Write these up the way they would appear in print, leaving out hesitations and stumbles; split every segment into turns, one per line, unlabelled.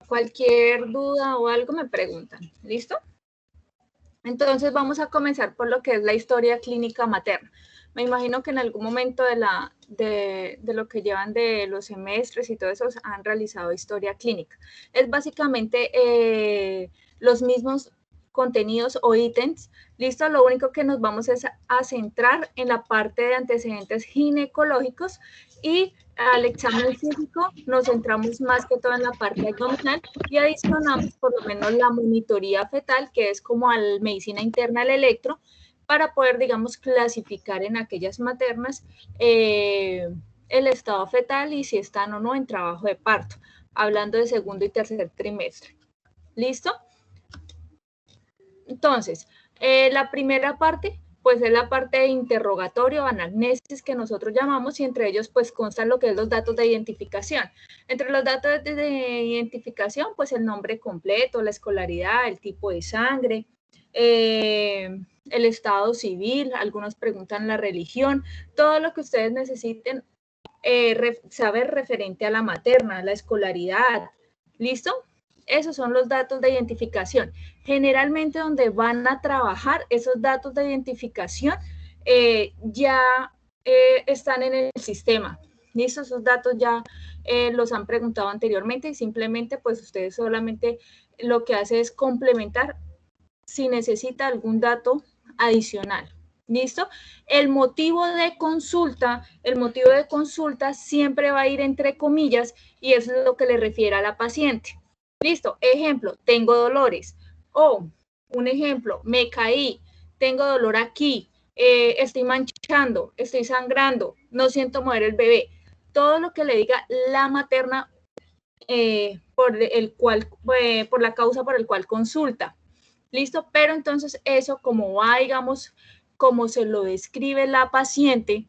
Cualquier duda o algo me preguntan. ¿Listo? Entonces vamos a comenzar por lo que es la historia clínica materna. Me imagino que en algún momento de lo que llevan de los semestres y todo eso han realizado historia clínica. Es básicamente los mismos contenidos o ítems. Listo, lo único que nos vamos es a centrar en la parte de antecedentes ginecológicos y al examen físico nos centramos más que todo en la parte abdominal y adicionamos por lo menos la monitoría fetal, que es como a la medicina interna al electro, para poder, digamos, clasificar en aquellas maternas el estado fetal y si están o no en trabajo de parto, hablando de segundo y tercer trimestre. ¿Listo? Entonces, la primera parte, pues es la parte de interrogatorio, anamnesis que nosotros llamamos, y entre ellos pues constan lo que es los datos de identificación. Entre los datos de identificación, pues el nombre completo, la escolaridad, el tipo de sangre, el estado civil, algunos preguntan la religión, todo lo que ustedes necesiten saber referente a la materna, la escolaridad. ¿Listo? Esos son los datos de identificación. Generalmente donde van a trabajar esos datos de identificación ya están en el sistema. ¿Listo? Esos datos ya los han preguntado anteriormente y simplemente pues ustedes solamente lo que hace es complementar si necesita algún dato adicional. ¿Listo? El motivo de consulta siempre va a ir entre comillas y eso es lo que le refiere a la paciente. Listo, ejemplo, tengo dolores. O, un ejemplo, me caí, tengo dolor aquí, estoy manchando, estoy sangrando, no siento mover el bebé. Todo lo que le diga la materna por la causa por el cual consulta. ¿Listo? Pero entonces eso como va, digamos, como se lo describe la paciente,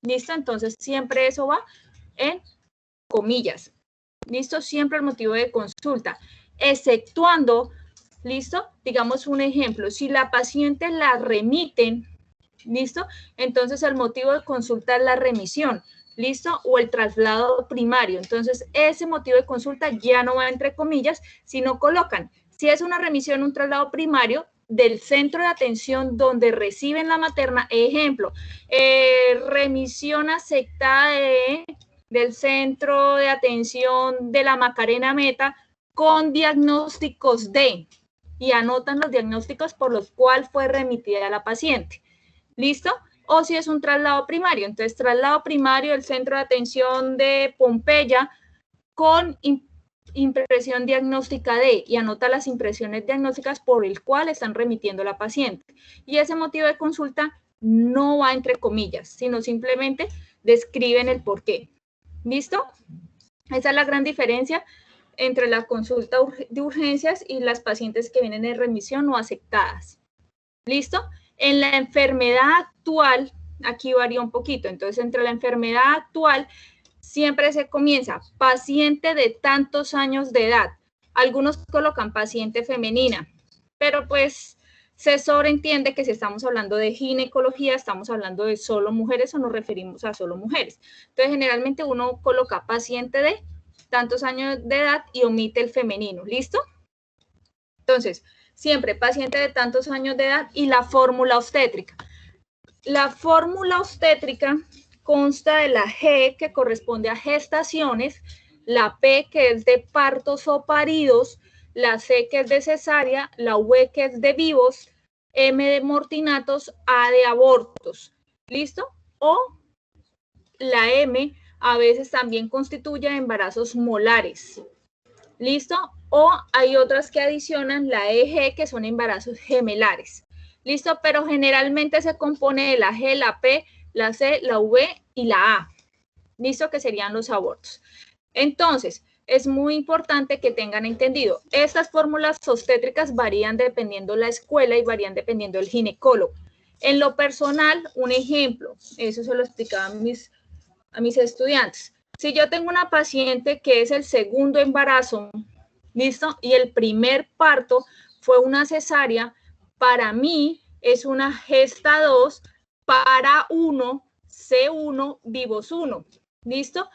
¿listo? Entonces siempre eso va en comillas. ¿Listo? Siempre el motivo de consulta, exceptuando, ¿listo? Digamos un ejemplo, si la paciente la remiten, ¿listo? Entonces el motivo de consulta es la remisión, ¿listo? O el traslado primario. Entonces ese motivo de consulta ya no va entre comillas, sino colocan, si es una remisión, un traslado primario del centro de atención donde reciben la materna, ejemplo, remisión aceptada del centro de atención de la Macarena Meta con diagnósticos de, y anotan los diagnósticos por los cuales fue remitida a la paciente. ¿Listo? O si es un traslado primario, entonces traslado primario del centro de atención de Pompeya con impresión diagnóstica de, y anota las impresiones diagnósticas por el cual están remitiendo la paciente. Y ese motivo de consulta no va entre comillas, sino simplemente describen el por qué. ¿Listo? Esa es la gran diferencia entre la consulta de urgencias y las pacientes que vienen en remisión o aceptadas. ¿Listo? En la enfermedad actual, aquí varía un poquito, entonces entre la enfermedad actual siempre se comienza paciente de tantos años de edad. Algunos colocan paciente femenina, pero pues se sobreentiende que si estamos hablando de ginecología, estamos hablando de solo mujeres o nos referimos a solo mujeres. Entonces, generalmente uno coloca paciente de tantos años de edad y omite el femenino. ¿Listo? Entonces, siempre paciente de tantos años de edad y la fórmula obstétrica. La fórmula obstétrica consta de la G, que corresponde a gestaciones, la P, que es de partos o paridos, la C, que es de cesárea, la V, que es de vivos, M de mortinatos, A de abortos. ¿Listo? O la M a veces también constituye embarazos molares. ¿Listo? O hay otras que adicionan la EG, que son embarazos gemelares. ¿Listo? Pero generalmente se compone de la G, la P, la C, la V y la A. ¿Listo? Que serían los abortos. Entonces, es muy importante que tengan entendido, estas fórmulas obstétricas varían dependiendo la escuela y varían dependiendo del ginecólogo. En lo personal, un ejemplo, eso se lo explicaba a mis estudiantes. Si yo tengo una paciente que es el segundo embarazo, ¿listo? Y el primer parto fue una cesárea, para mí es una gesta 2 para 1, C1, vivos 1, ¿listo?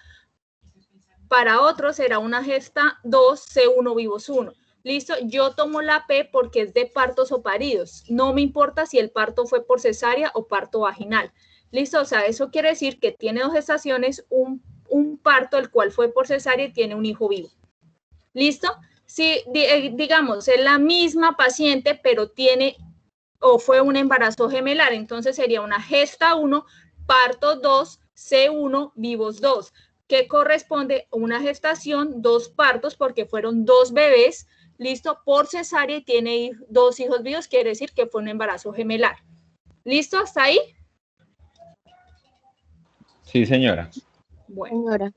Para otro será una gesta 2, C1 vivos 1. ¿Listo? Yo tomo la P porque es de partos o paridos. No me importa si el parto fue por cesárea o parto vaginal. ¿Listo? O sea, eso quiere decir que tiene 2 gestaciones, un parto, el cual fue por cesárea y tiene un hijo vivo. ¿Listo? Si, digamos, es la misma paciente, pero tiene o fue un embarazo gemelar, entonces sería una gesta 1, parto 2, C1, vivos 2, que corresponde a una gestación, 2 partos, porque fueron 2 bebés, listo, por cesárea y tiene 2 hijos vivos, quiere decir que fue un embarazo gemelar. ¿Listo? ¿Hasta ahí?
Sí, señora.
Bueno. Señora.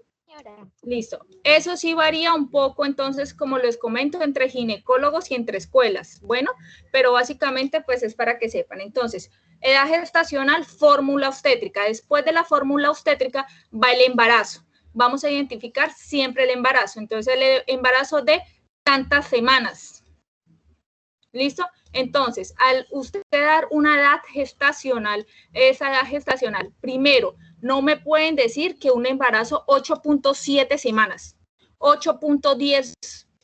Listo. Eso sí varía un poco, entonces, como les comento, entre ginecólogos y entre escuelas. Bueno, pero básicamente, pues, es para que sepan. Entonces, edad gestacional, fórmula obstétrica. Después de la fórmula obstétrica va el embarazo. Vamos a identificar siempre el embarazo. Entonces, el embarazo de tantas semanas. ¿Listo? Entonces, al usted dar una edad gestacional, esa edad gestacional, primero, no me pueden decir que un embarazo 8.7 semanas, 8.10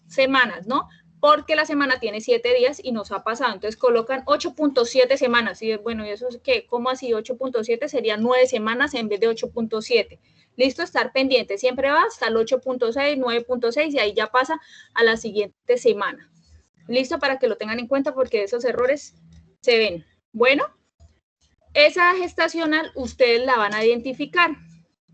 semanas, ¿no? Porque la semana tiene 7 días y nos ha pasado. Entonces colocan 8.7 semanas. Y bueno, ¿y eso es qué? ¿Cómo así 8.7? Serían 9 semanas en vez de 8.7. Listo, estar pendiente. Siempre va hasta el 8.6, 9.6 y ahí ya pasa a la siguiente semana. Listo, para que lo tengan en cuenta porque esos errores se ven. Bueno. Esa gestacional ustedes la van a identificar,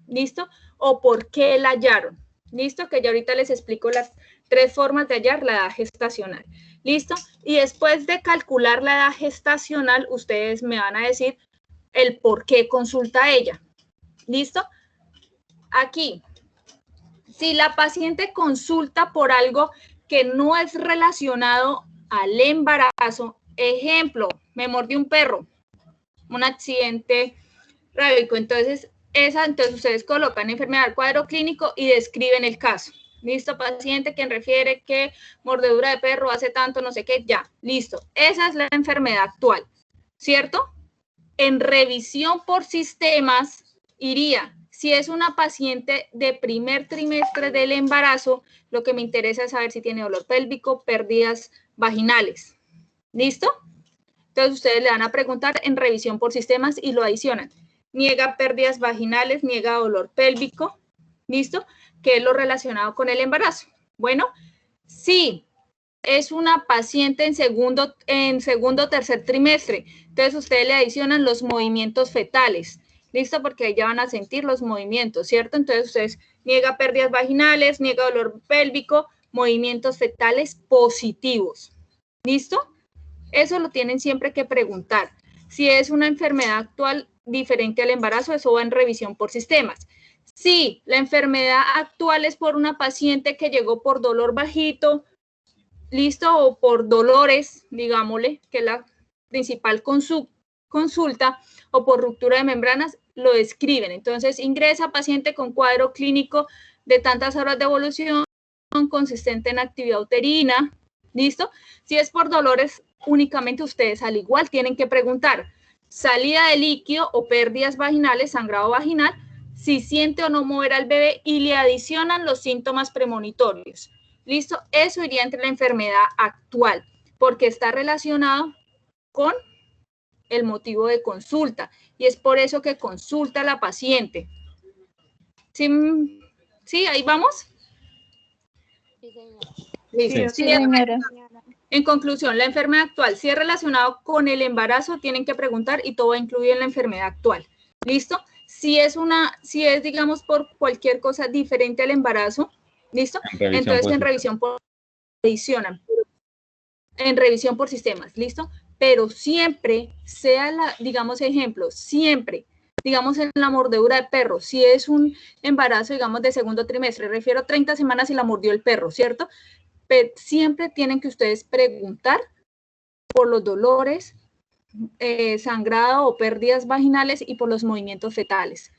¿listo? O por qué la hallaron, ¿listo? Que ya ahorita les explico las 3 formas de hallar la edad gestacional, ¿listo? Y después de calcular la edad gestacional, ustedes me van a decir el por qué consulta ella, ¿listo? Aquí, si la paciente consulta por algo que no es relacionado al embarazo, ejemplo, me mordió un perro, un accidente rábico. Entonces ustedes colocan enfermedad, cuadro clínico y describen el caso. Listo, paciente quien refiere que mordedura de perro hace tanto, no sé qué, ya, listo. Esa es la enfermedad actual, ¿cierto? En revisión por sistemas iría, si es una paciente de primer trimestre del embarazo, lo que me interesa es saber si tiene dolor pélvico, pérdidas vaginales. ¿Listo? Entonces ustedes le van a preguntar en revisión por sistemas y lo adicionan. Niega pérdidas vaginales, niega dolor pélvico, ¿listo? Que es lo relacionado con el embarazo. Bueno, sí, es una paciente en segundo o tercer trimestre, entonces ustedes le adicionan los movimientos fetales, ¿listo? Porque ahí ya van a sentir los movimientos, ¿cierto? Entonces ustedes niega pérdidas vaginales, niega dolor pélvico, movimientos fetales positivos, ¿listo? Eso lo tienen siempre que preguntar. Si es una enfermedad actual diferente al embarazo, eso va en revisión por sistemas. Si la enfermedad actual es por una paciente que llegó por dolor bajito, listo, o por dolores, digámosle, que es la principal consulta, o por ruptura de membranas, lo describen. Entonces, ingresa paciente con cuadro clínico de tantas horas de evolución, consistente en actividad uterina, ¿listo? Si es por dolores, únicamente ustedes al igual tienen que preguntar salida de líquido o pérdidas vaginales, sangrado vaginal, si siente o no mover al bebé y le adicionan los síntomas premonitorios. ¿Listo? Eso iría entre la enfermedad actual porque está relacionado con el motivo de consulta y es por eso que consulta a la paciente. ¿Sí? ¿Sí? ¿Ahí vamos?
Sí, señora.
Sí, señora. En conclusión, la enfermedad actual, si es relacionado con el embarazo, tienen que preguntar y todo va incluido en la enfermedad actual. ¿Listo? Si es, digamos, por cualquier cosa diferente al embarazo, ¿listo? Entonces, en revisión por adicionan. En revisión por sistemas, ¿listo? Pero siempre, sea digamos, ejemplo, siempre, digamos, en la mordedura de perro, si es un embarazo, digamos, de segundo trimestre, refiero a 30 semanas y la mordió el perro, ¿cierto? Pero siempre tienen que ustedes preguntar por los dolores, sangrado o pérdidas vaginales y por los movimientos fetales.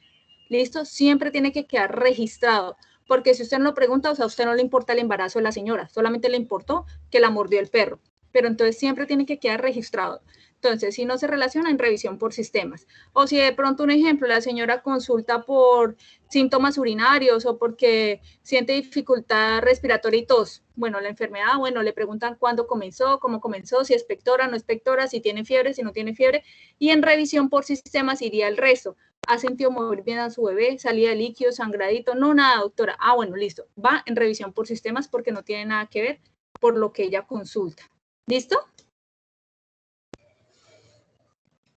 ¿Listo? Siempre tiene que quedar registrado, porque si usted no lo pregunta, o sea, a usted no le importa el embarazo de la señora, solamente le importó que la mordió el perro, pero entonces siempre tiene que quedar registrado. Entonces, si no se relaciona, en revisión por sistemas. O si de pronto, un ejemplo, la señora consulta por síntomas urinarios o porque siente dificultad respiratoria y tos. Bueno, la enfermedad, bueno, le preguntan cuándo comenzó, cómo comenzó, si es pectora, no es pectora, si tiene fiebre, si no tiene fiebre. Y en revisión por sistemas iría el resto. ¿Ha sentido mover bien a su bebé? ¿Salida de líquido, sangradito? No, nada, doctora. Ah, bueno, listo. Va en revisión por sistemas porque no tiene nada que ver por lo que ella consulta. ¿Listo?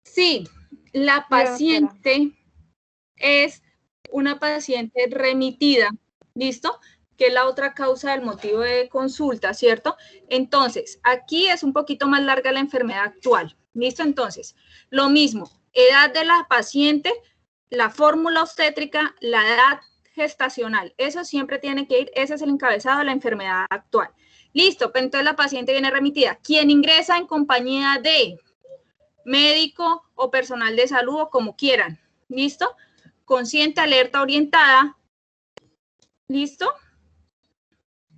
Sí, la paciente es una paciente remitida, ¿listo? Que es la otra causa del motivo de consulta, ¿cierto? Entonces, aquí es un poquito más larga la enfermedad actual, ¿listo? Entonces, lo mismo, edad de la paciente, la fórmula obstétrica, la edad gestacional, eso siempre tiene que ir, ese es el encabezado de la enfermedad actual. Listo, pero entonces la paciente viene remitida. ¿Quién ingresa en compañía de médico o personal de salud o como quieran? ¿Listo? Consciente, alerta, orientada. ¿Listo?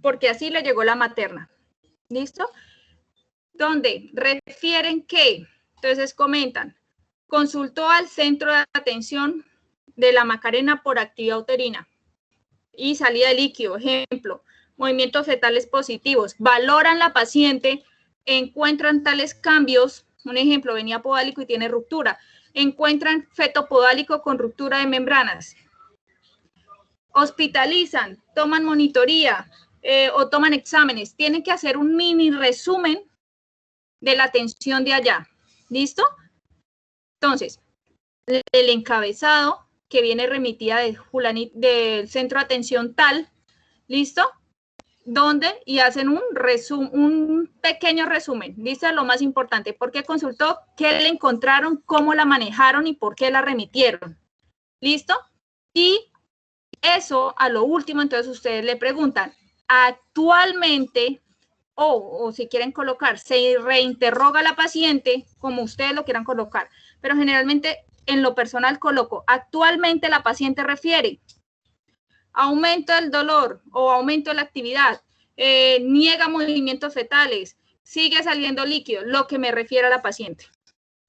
Porque así le llegó la materna. ¿Listo? Donde refieren que, entonces comentan, consultó al centro de atención de la Macarena por actividad uterina y salida de líquido. Ejemplo, movimientos fetales positivos. Valoran la paciente, encuentran tales cambios. Un ejemplo, venía podálico y tiene ruptura. Encuentran feto podálico con ruptura de membranas. Hospitalizan, toman monitoría o toman exámenes. Tienen que hacer un mini resumen de la atención de allá. ¿Listo? Entonces, el encabezado que viene remitida del centro de atención tal, ¿listo? Donde y hacen un pequeño resumen, dice lo más importante, por qué consultó, qué le encontraron, cómo la manejaron y por qué la remitieron. ¿Listo? Y eso a lo último, entonces ustedes le preguntan, actualmente, o si quieren colocar, se reinterroga a la paciente, como ustedes lo quieran colocar, pero generalmente en lo personal coloco, actualmente la paciente refiere aumento del dolor o aumento de la actividad, niega movimientos fetales, sigue saliendo líquido, lo que me refiere a la paciente.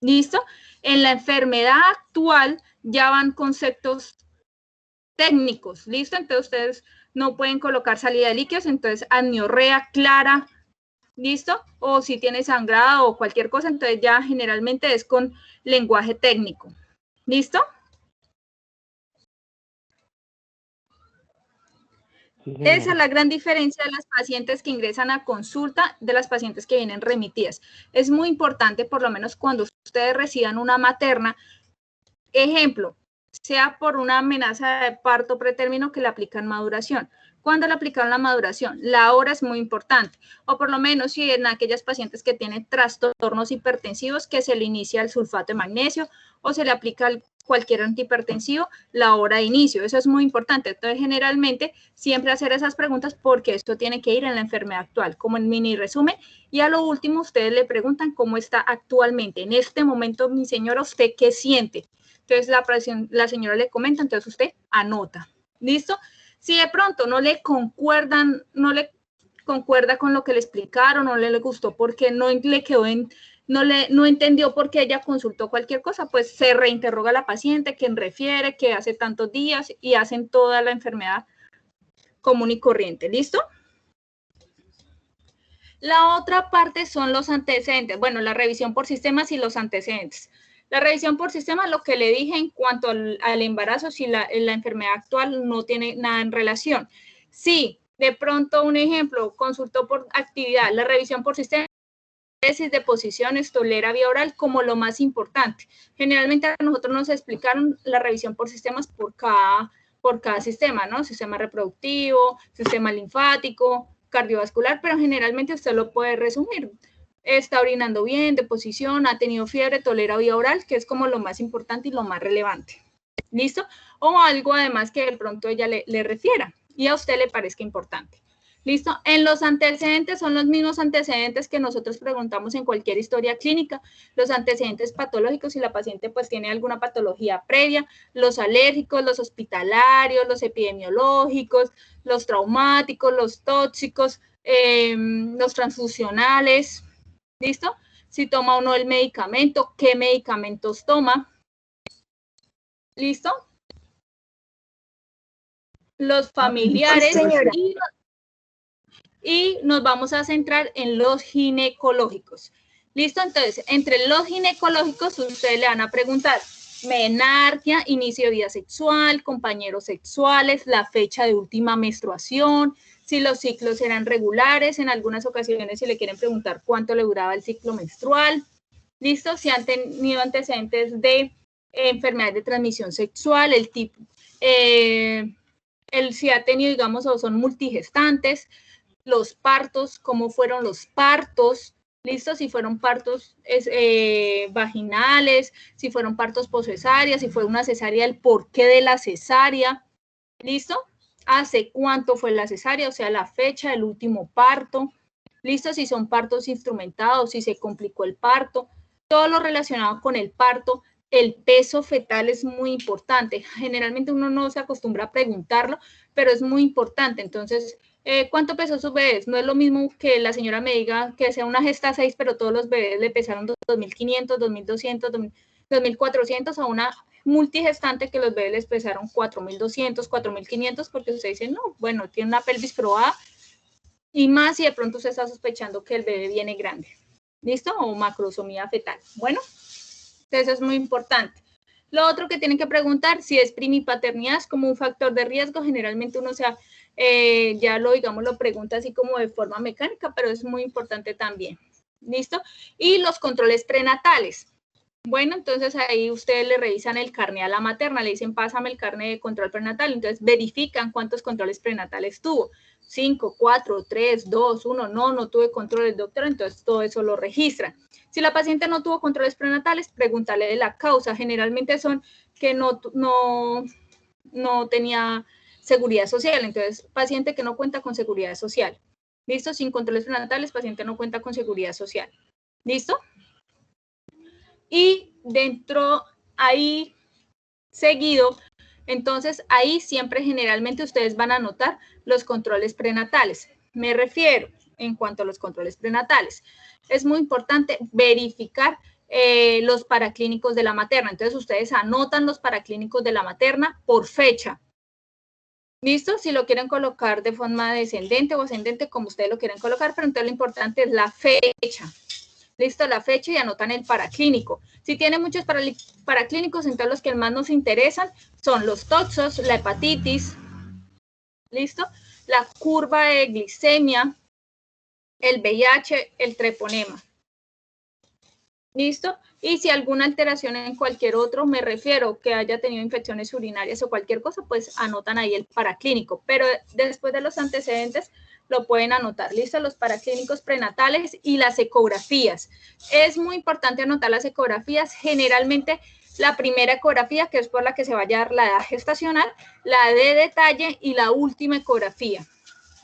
¿Listo? En la enfermedad actual ya van conceptos técnicos, ¿listo? Entonces ustedes no pueden colocar salida de líquidos, entonces amniorrea clara, ¿listo? O si tiene sangrado o cualquier cosa, entonces ya generalmente es con lenguaje técnico, ¿listo? Esa es la gran diferencia de las pacientes que ingresan a consulta de las pacientes que vienen remitidas. Es muy importante, por lo menos cuando ustedes reciban una materna, ejemplo, sea por una amenaza de parto pretérmino que le aplican maduración. ¿Cuándo le aplicaron la maduración? La hora es muy importante. O por lo menos si en aquellas pacientes que tienen trastornos hipertensivos que se le inicia el sulfato de magnesio o se le aplica cualquier antihipertensivo, la hora de inicio. Eso es muy importante. Entonces, generalmente, siempre hacer esas preguntas porque esto tiene que ir en la enfermedad actual, como en mini resumen. Y a lo último, ustedes le preguntan cómo está actualmente. En este momento, mi señora, ¿usted qué siente? Entonces, la señora le comenta, entonces usted anota. ¿Listo? Si de pronto no le concuerda con lo que le explicaron, no le gustó porque no le quedó no entendió por qué ella consultó cualquier cosa, pues se reinterroga a la paciente, quién refiere, qué hace tantos días y hacen toda la enfermedad común y corriente. ¿Listo? La otra parte son los antecedentes. Bueno, la revisión por sistemas y los antecedentes. La revisión por sistema, lo que le dije en cuanto al embarazo, si la enfermedad actual no tiene nada en relación. Sí, de pronto un ejemplo, consultó por actividad, la revisión por sistema, tesis de posiciones, tolera vía oral como lo más importante. Generalmente a nosotros nos explicaron la revisión por sistemas por cada sistema, ¿no? Sistema reproductivo, sistema linfático, cardiovascular, pero generalmente usted lo puede resumir. Está orinando bien, de posición, ha tenido fiebre, tolera vía oral, que es como lo más importante y lo más relevante. ¿Listo? O algo además que de pronto ella le refiera y a usted le parezca importante. ¿Listo? En los antecedentes son los mismos antecedentes que nosotros preguntamos en cualquier historia clínica, los antecedentes patológicos si la paciente pues tiene alguna patología previa, los alérgicos, los hospitalarios, los epidemiológicos, los traumáticos, los tóxicos, los transfusionales, ¿listo? si toma o no el medicamento, qué medicamentos toma. ¿Listo? Los familiares.
Sí, señora.
Y nos vamos a centrar en los ginecológicos. ¿Listo? Entonces, entre los ginecológicos, ustedes le van a preguntar menarquia, inicio de vida sexual, compañeros sexuales, la fecha de última menstruación, si los ciclos eran regulares, en algunas ocasiones si le quieren preguntar cuánto le duraba el ciclo menstrual. ¿Listo? Si han tenido antecedentes de enfermedades de transmisión sexual, el tipo, si ha tenido, digamos, o son multigestantes, los partos, cómo fueron los partos, ¿listo? Si fueron partos vaginales, si fueron partos poscesáreas, si fue una cesárea, el porqué de la cesárea, ¿listo? ¿Hace cuánto fue la cesárea? O sea, la fecha del último parto, ¿listo? Si son partos instrumentados, si se complicó el parto, todo lo relacionado con el parto. El peso fetal es muy importante. Generalmente uno no se acostumbra a preguntarlo, pero es muy importante. Entonces, ¿cuánto pesó sus bebés? No es lo mismo que la señora me diga que sea una gesta 6, pero todos los bebés le pesaron 2.500, 2.200, 2.400 a una multigestante que los bebés les pesaron 4.200, 4.500, porque usted dice, no, bueno, tiene una pelvis probada, y más si de pronto usted está sospechando que el bebé viene grande. ¿Listo? O macrosomía fetal. Bueno, eso es muy importante. Lo otro que tienen que preguntar, si es primipaternidad, es como un factor de riesgo. Generalmente uno ya lo pregunta así como de forma mecánica, pero es muy importante también. ¿Listo? Y los controles prenatales. Bueno, entonces ahí ustedes le revisan el carné a la materna, le dicen, pásame el carné de control prenatal. Entonces verifican cuántos controles prenatales tuvo. 5, 4, 3, 2, 1, no tuve controles, doctor, entonces todo eso lo registran. Si la paciente no tuvo controles prenatales, pregúntale de la causa. Generalmente son que no tenía seguridad social. Entonces, paciente que no cuenta con seguridad social. ¿Listo? Sin controles prenatales, paciente no cuenta con seguridad social. ¿Listo? Y dentro, ahí seguido, entonces ahí siempre generalmente ustedes van a anotar los controles prenatales. Me refiero en cuanto a los controles prenatales. Es muy importante verificar los paraclínicos de la materna. Entonces ustedes anotan los paraclínicos de la materna por fecha. ¿Listo? Si lo quieren colocar de forma descendente o ascendente, como ustedes lo quieren colocar, pero entonces lo importante es la fecha. ¿Listo? La fecha y anotan el paraclínico. Si tiene muchos paraclínicos, entonces los que más nos interesan son los toxos, la hepatitis, ¿listo? La curva de glicemia, el VIH, el treponema. ¿Listo? Y si alguna alteración en cualquier otro, me refiero que haya tenido infecciones urinarias o cualquier cosa, pues anotan ahí el paraclínico. Pero después de los antecedentes, lo pueden anotar. ¿Listo? Los paraclínicos prenatales y las ecografías. Es muy importante anotar las ecografías. Generalmente, la primera ecografía, que es por la que se va a hallar la edad gestacional, la de detalle y la última ecografía.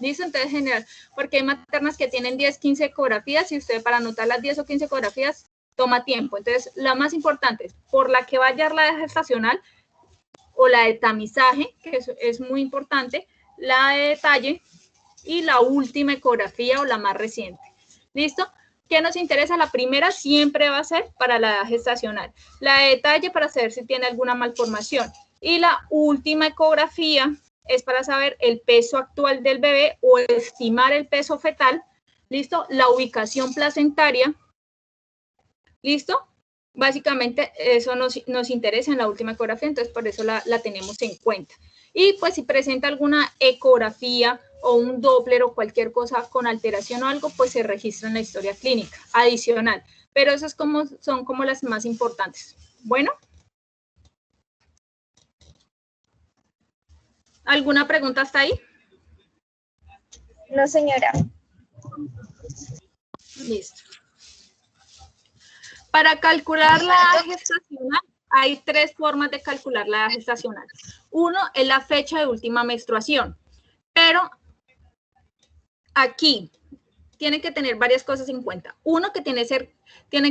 ¿Listo? Entonces, general, porque hay maternas que tienen 10, 15 ecografías y usted para anotar las 10 o 15 ecografías toma tiempo. Entonces, la más importante es por la que va a hallar la edad gestacional o la de tamizaje, que es muy importante, la de detalle y la última ecografía o la más reciente. ¿Listo? ¿Qué nos interesa? La primera siempre va a ser para la edad gestacional. La de detalle para saber si tiene alguna malformación. Y la última ecografía es para saber el peso actual del bebé o estimar el peso fetal. ¿Listo? La ubicación placentaria. ¿Listo? Básicamente eso nos interesa en la última ecografía, entonces por eso la tenemos en cuenta. Y pues si presenta alguna ecografía o un Doppler o cualquier cosa con alteración o algo, pues se registra en la historia clínica adicional. Pero esas son como las más importantes. Bueno. ¿Alguna pregunta hasta ahí?
No, señora.
Listo. Para calcular la edad gestacional, hay 3 formas de calcular la edad gestacional. Uno es la fecha de última menstruación, pero aquí tiene que tener varias cosas en cuenta. Uno que tiene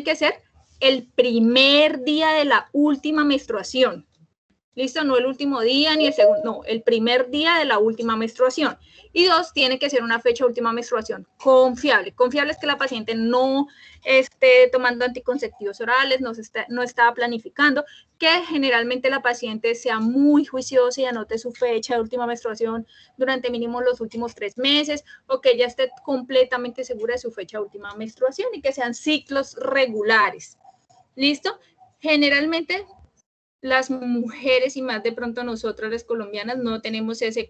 que ser el primer día de la última menstruación. ¿Listo? No el último día ni el segundo, no, el primer día de la última menstruación. Y 2, tiene que ser una fecha de última menstruación confiable. Confiable es que la paciente no esté tomando anticonceptivos orales, no está planificando, que generalmente la paciente sea muy juiciosa y anote su fecha de última menstruación durante mínimo los últimos 3 meses, o que ella esté completamente segura de su fecha de última menstruación y que sean ciclos regulares. ¿Listo? Generalmente las mujeres y más de pronto nosotras las colombianas no tenemos ese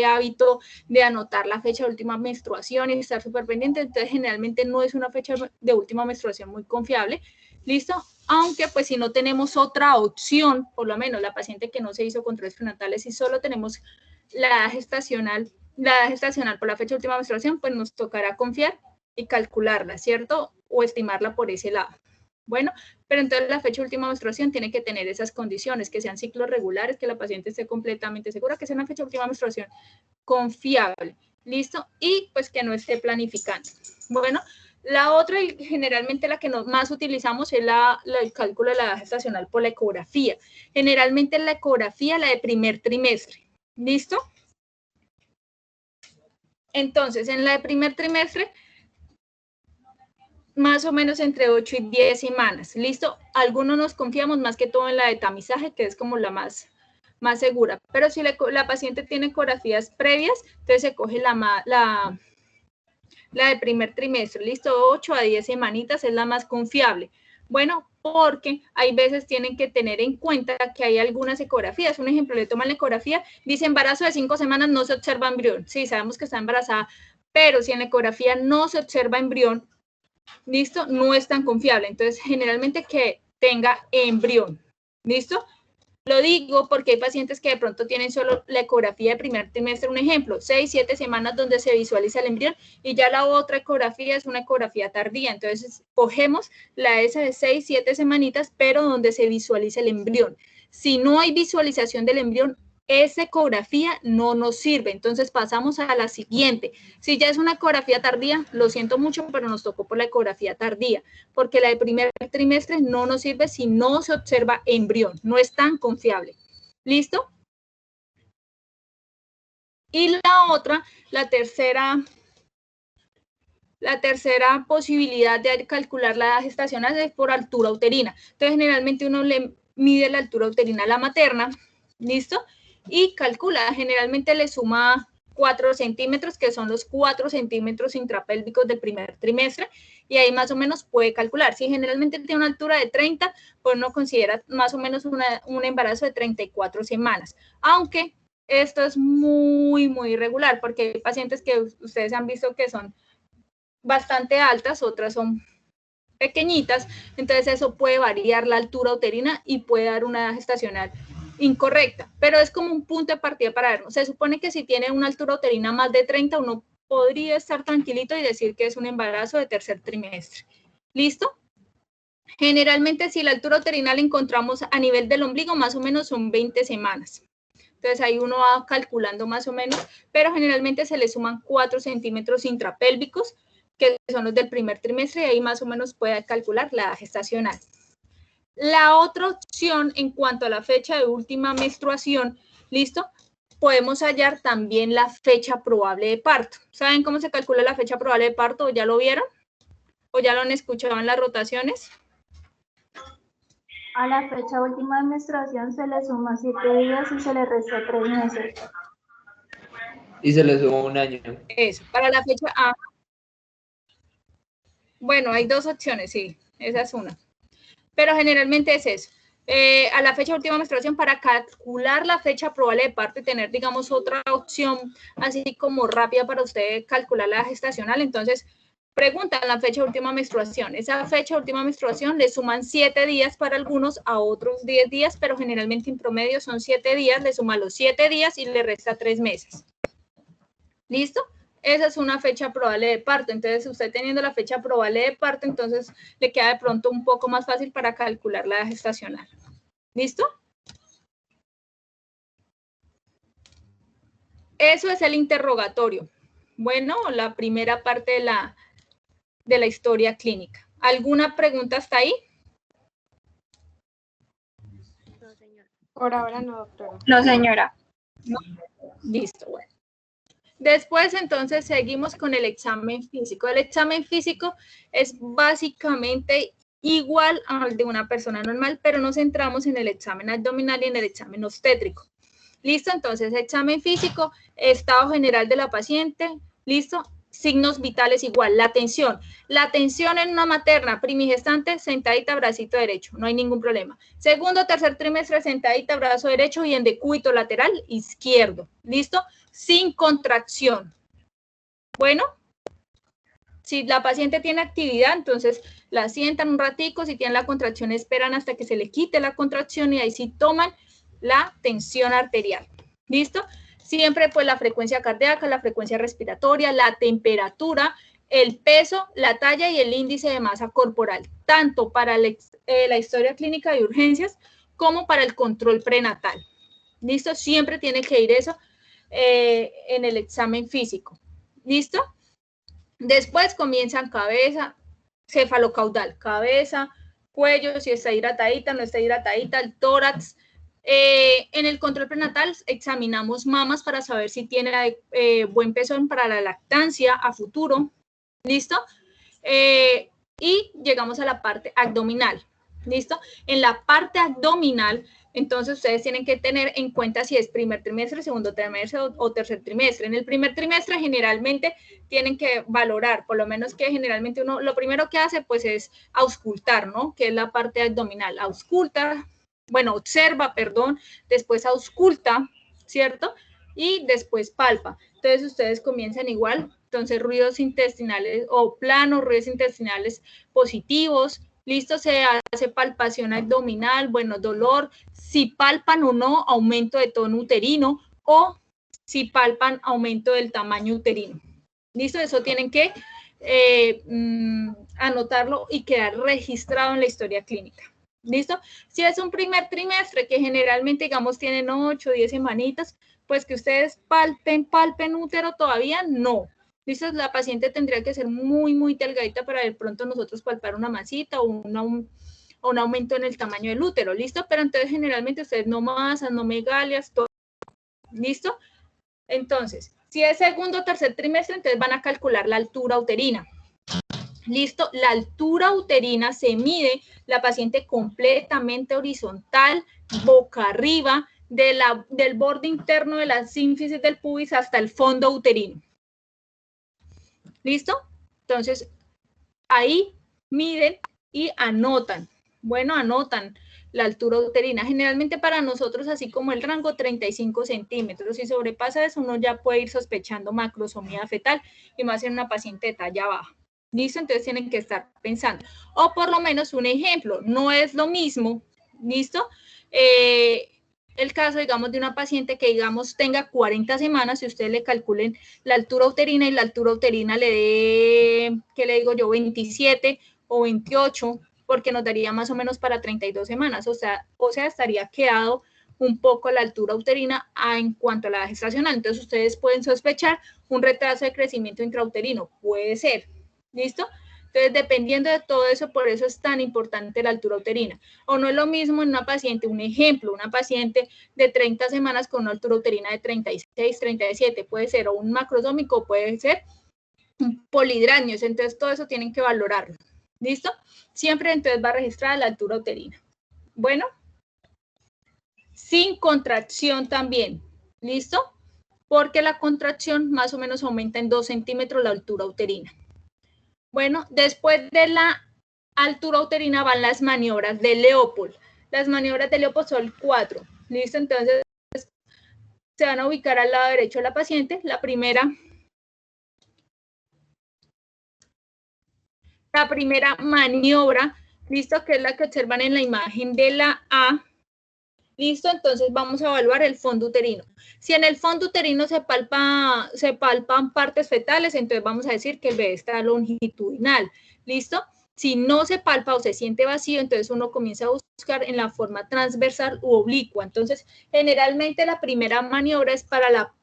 hábito de anotar la fecha de última menstruación y estar súper pendiente, entonces generalmente no es una fecha de última menstruación muy confiable, ¿listo? Aunque pues si no tenemos otra opción, por lo menos la paciente que no se hizo controles prenatales y solo tenemos la edad gestacional por la fecha de última menstruación, pues nos tocará confiar y calcularla, ¿cierto? O estimarla por ese lado. Bueno, pero entonces la fecha de última menstruación tiene que tener esas condiciones, que sean ciclos regulares, que la paciente esté completamente segura, que sea una fecha de última menstruación confiable, ¿listo? Y pues que no esté planificando. Bueno, la otra y generalmente la que más utilizamos es el cálculo de la edad gestacional por la ecografía. Generalmente la ecografía, la de primer trimestre, ¿listo? Entonces, en la de primer trimestre, más o menos entre 8 y 10 semanas, ¿listo? Algunos nos confiamos más que todo en la de tamizaje, que es como la más segura, pero si la paciente tiene ecografías previas, entonces se coge la de primer trimestre, ¿listo? 8 a 10 semanitas es la más confiable. Bueno, porque hay veces tienen que tener en cuenta que hay algunas ecografías. Un ejemplo, le toman la ecografía, dice embarazo de 5 semanas, no se observa embrión. Sí, sabemos que está embarazada, pero si en la ecografía no se observa embrión, ¿listo? No es tan confiable. Entonces, generalmente que tenga embrión, ¿listo? Lo digo porque hay pacientes que de pronto tienen solo la ecografía de primer trimestre, un ejemplo, 6, 7 semanas donde se visualiza el embrión y ya la otra ecografía es una ecografía tardía. Entonces, cogemos la esa de 6, 7 semanitas, pero donde se visualiza el embrión. Si no hay visualización del embrión, esa ecografía no nos sirve. Entonces pasamos a la siguiente. Si ya es una ecografía tardía, lo siento mucho, pero nos tocó por la ecografía tardía, porque la de primer trimestre no nos sirve si no se observa embrión, no es tan confiable. ¿Listo? Y la otra, la tercera posibilidad de calcular la edad gestacional es por altura uterina. Entonces, generalmente uno le mide la altura uterina a la materna, ¿listo? Y calcula, generalmente le suma 4 centímetros, que son los 4 centímetros intrapélvicos del primer trimestre, y ahí más o menos puede calcular. Si generalmente tiene una altura de 30, pues uno considera más o menos un embarazo de 34 semanas, aunque esto es muy, muy irregular, porque hay pacientes que ustedes han visto que son bastante altas, otras son pequeñitas, entonces eso puede variar la altura uterina y puede dar una edad gestacional incorrecta, pero es como un punto de partida para vernos. Se supone que si tiene una altura uterina más de 30, uno podría estar tranquilito y decir que es un embarazo de tercer trimestre. ¿Listo? Generalmente si la altura uterina la encontramos a nivel del ombligo, más o menos son 20 semanas. Entonces ahí uno va calculando más o menos, pero generalmente se le suman 4 centímetros intrapélvicos, que son los del primer trimestre, y ahí más o menos puede calcular la edad gestacional. La otra opción en cuanto a la fecha de última menstruación, ¿listo? Podemos hallar también la fecha probable de parto. ¿Saben cómo se calcula la fecha probable de parto? ¿Ya lo vieron? ¿O ya lo han escuchado en las rotaciones?
A la fecha última de menstruación se le suma 7 días y se le resta 3 meses.
Y se le suma un año.
Eso, para la fecha A. Bueno, hay dos opciones, sí, esa es una. Pero generalmente es eso. A la fecha de última menstruación, para calcular la fecha probable de parto y tener, digamos, otra opción así como rápida para usted calcular la gestacional, entonces preguntan la fecha de última menstruación. Esa fecha de última menstruación le suman 7 días para algunos, a otros 10 días, pero generalmente en promedio son 7 días, le suman los 7 días y le resta 3 meses. ¿Listo? Esa es una fecha probable de parto. Entonces, usted teniendo la fecha probable de parto, entonces le queda de pronto un poco más fácil para calcular la edad gestacional. ¿Listo? Eso es el interrogatorio. Bueno, la primera parte de la historia clínica. ¿Alguna pregunta hasta ahí?
No, señor. Por ahora no, doctora.
No, señora.
Listo, bueno. Después, entonces, seguimos con el examen físico. El examen físico es básicamente igual al de una persona normal, pero nos centramos en el examen abdominal y en el examen obstétrico. ¿Listo? Entonces, examen físico, estado general de la paciente, ¿listo? Signos vitales igual, la tensión en una materna, primigestante, sentadita, bracito derecho, no hay ningún problema. Segundo, tercer trimestre, sentadita, brazo derecho y en decúbito lateral izquierdo, ¿listo? Sin contracción. Bueno, si la paciente tiene actividad, entonces la sientan un ratico, si tienen la contracción esperan hasta que se le quite la contracción y ahí sí toman la tensión arterial, ¿listo? Siempre pues la frecuencia cardíaca, la frecuencia respiratoria, la temperatura, el peso, la talla y el índice de masa corporal, tanto para la historia clínica de urgencias como para el control prenatal. ¿Listo? Siempre tiene que ir eso en el examen físico. ¿Listo? Después comienzan cabeza, cefalocaudal, cabeza, cuello, si está hidratadita, no está hidratadita, el tórax. En el control prenatal examinamos mamas para saber si tiene buen peso para la lactancia a futuro. ¿Listo? Y llegamos a la parte abdominal. ¿Listo? En la parte abdominal, entonces ustedes tienen que tener en cuenta si es primer trimestre, segundo trimestre o tercer trimestre. En el primer trimestre generalmente tienen que valorar, por lo menos que generalmente uno, lo primero que hace pues es auscultar, ¿no? Que es la parte abdominal. Ausculta, bueno, observa, perdón, después ausculta, ¿cierto? Y después palpa. Entonces ustedes comienzan igual, entonces ruidos intestinales o planos, ruidos intestinales positivos, listo, se hace palpación abdominal, bueno, dolor, si palpan o no, aumento de tono uterino o si palpan aumento del tamaño uterino. Listo, eso tienen que anotarlo y quedar registrado en la historia clínica. ¿Listo? Si es un primer trimestre, que generalmente, digamos, tienen 8 o 10 semanitas, pues que ustedes palpen útero todavía, no. ¿Listo? La paciente tendría que ser muy, muy delgadita para de pronto nosotros palpar una masita o un aumento en el tamaño del útero, ¿listo? Pero entonces generalmente ustedes no masas, no megalias, todo. ¿Listo? Entonces, si es segundo o tercer trimestre, entonces van a calcular la altura uterina. ¿Listo? La altura uterina se mide la paciente completamente horizontal, boca arriba, del borde interno de la sínfisis del pubis hasta el fondo uterino. ¿Listo? Entonces, ahí miden y anotan. Bueno, anotan la altura uterina. Generalmente para nosotros, así como el rango, 35 centímetros. Si sobrepasa eso, uno ya puede ir sospechando macrosomía fetal y más en una paciente de talla baja. ¿Listo? Entonces tienen que estar pensando. O por lo menos un ejemplo, no es lo mismo, ¿listo? El caso, digamos, de una paciente que, digamos, tenga 40 semanas, si ustedes le calculen la altura uterina y la altura uterina le dé, ¿qué le digo yo? 27 o 28, porque nos daría más o menos para 32 semanas. O sea estaría quedado un poco la altura uterina en cuanto a la edad gestacional. Entonces, ustedes pueden sospechar un retraso de crecimiento intrauterino. Puede ser. ¿Listo? Entonces, dependiendo de todo eso, por eso es tan importante la altura uterina. O no es lo mismo en una paciente, un ejemplo, una paciente de 30 semanas con una altura uterina de 36, 37, puede ser, o un macrosómico, puede ser un polidráneos. Entonces, todo eso tienen que valorarlo. ¿Listo? Siempre entonces va registrada la altura uterina. Bueno, sin contracción también. ¿Listo? Porque la contracción más o menos aumenta en 2 centímetros la altura uterina. Bueno, después de la altura uterina van las maniobras de Leopold. Las maniobras de Leopold son 4. ¿Listo? Entonces, se van a ubicar al lado derecho de la paciente. La primera maniobra, ¿listo? Que es la que observan en la imagen de la A. ¿Listo? Entonces vamos a evaluar el fondo uterino. Si en el fondo uterino se palpan partes fetales, entonces vamos a decir que el bebé está longitudinal. ¿Listo? Si no se palpa o se siente vacío, entonces uno comienza a buscar en la forma transversal u oblicua. Entonces, generalmente la primera maniobra es para la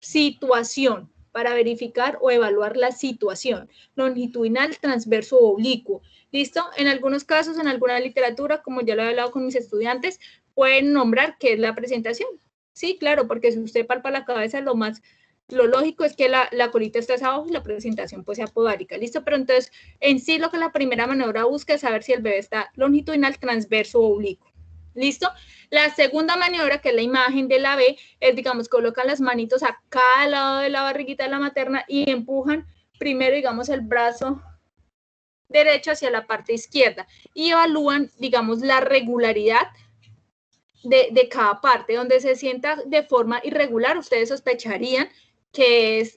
situación, para verificar o evaluar la situación, longitudinal, transverso o oblicuo. ¿Listo? En algunos casos, en alguna literatura, como ya lo he hablado con mis estudiantes, pueden nombrar qué es la presentación. Sí, claro, porque si usted palpa la cabeza, lo lógico es que la colita está hacia abajo y la presentación pues sea podálica, ¿listo? Pero entonces, en sí lo que la primera maniobra busca es saber si el bebé está longitudinal, transverso o oblicuo, ¿listo? La segunda maniobra, que es la imagen de la B, es, digamos, colocan las manitos a cada lado de la barriguita de la materna y empujan primero, digamos, el brazo derecho hacia la parte izquierda y evalúan, digamos, la regularidad de cada parte. Donde se sienta de forma irregular, ustedes sospecharían que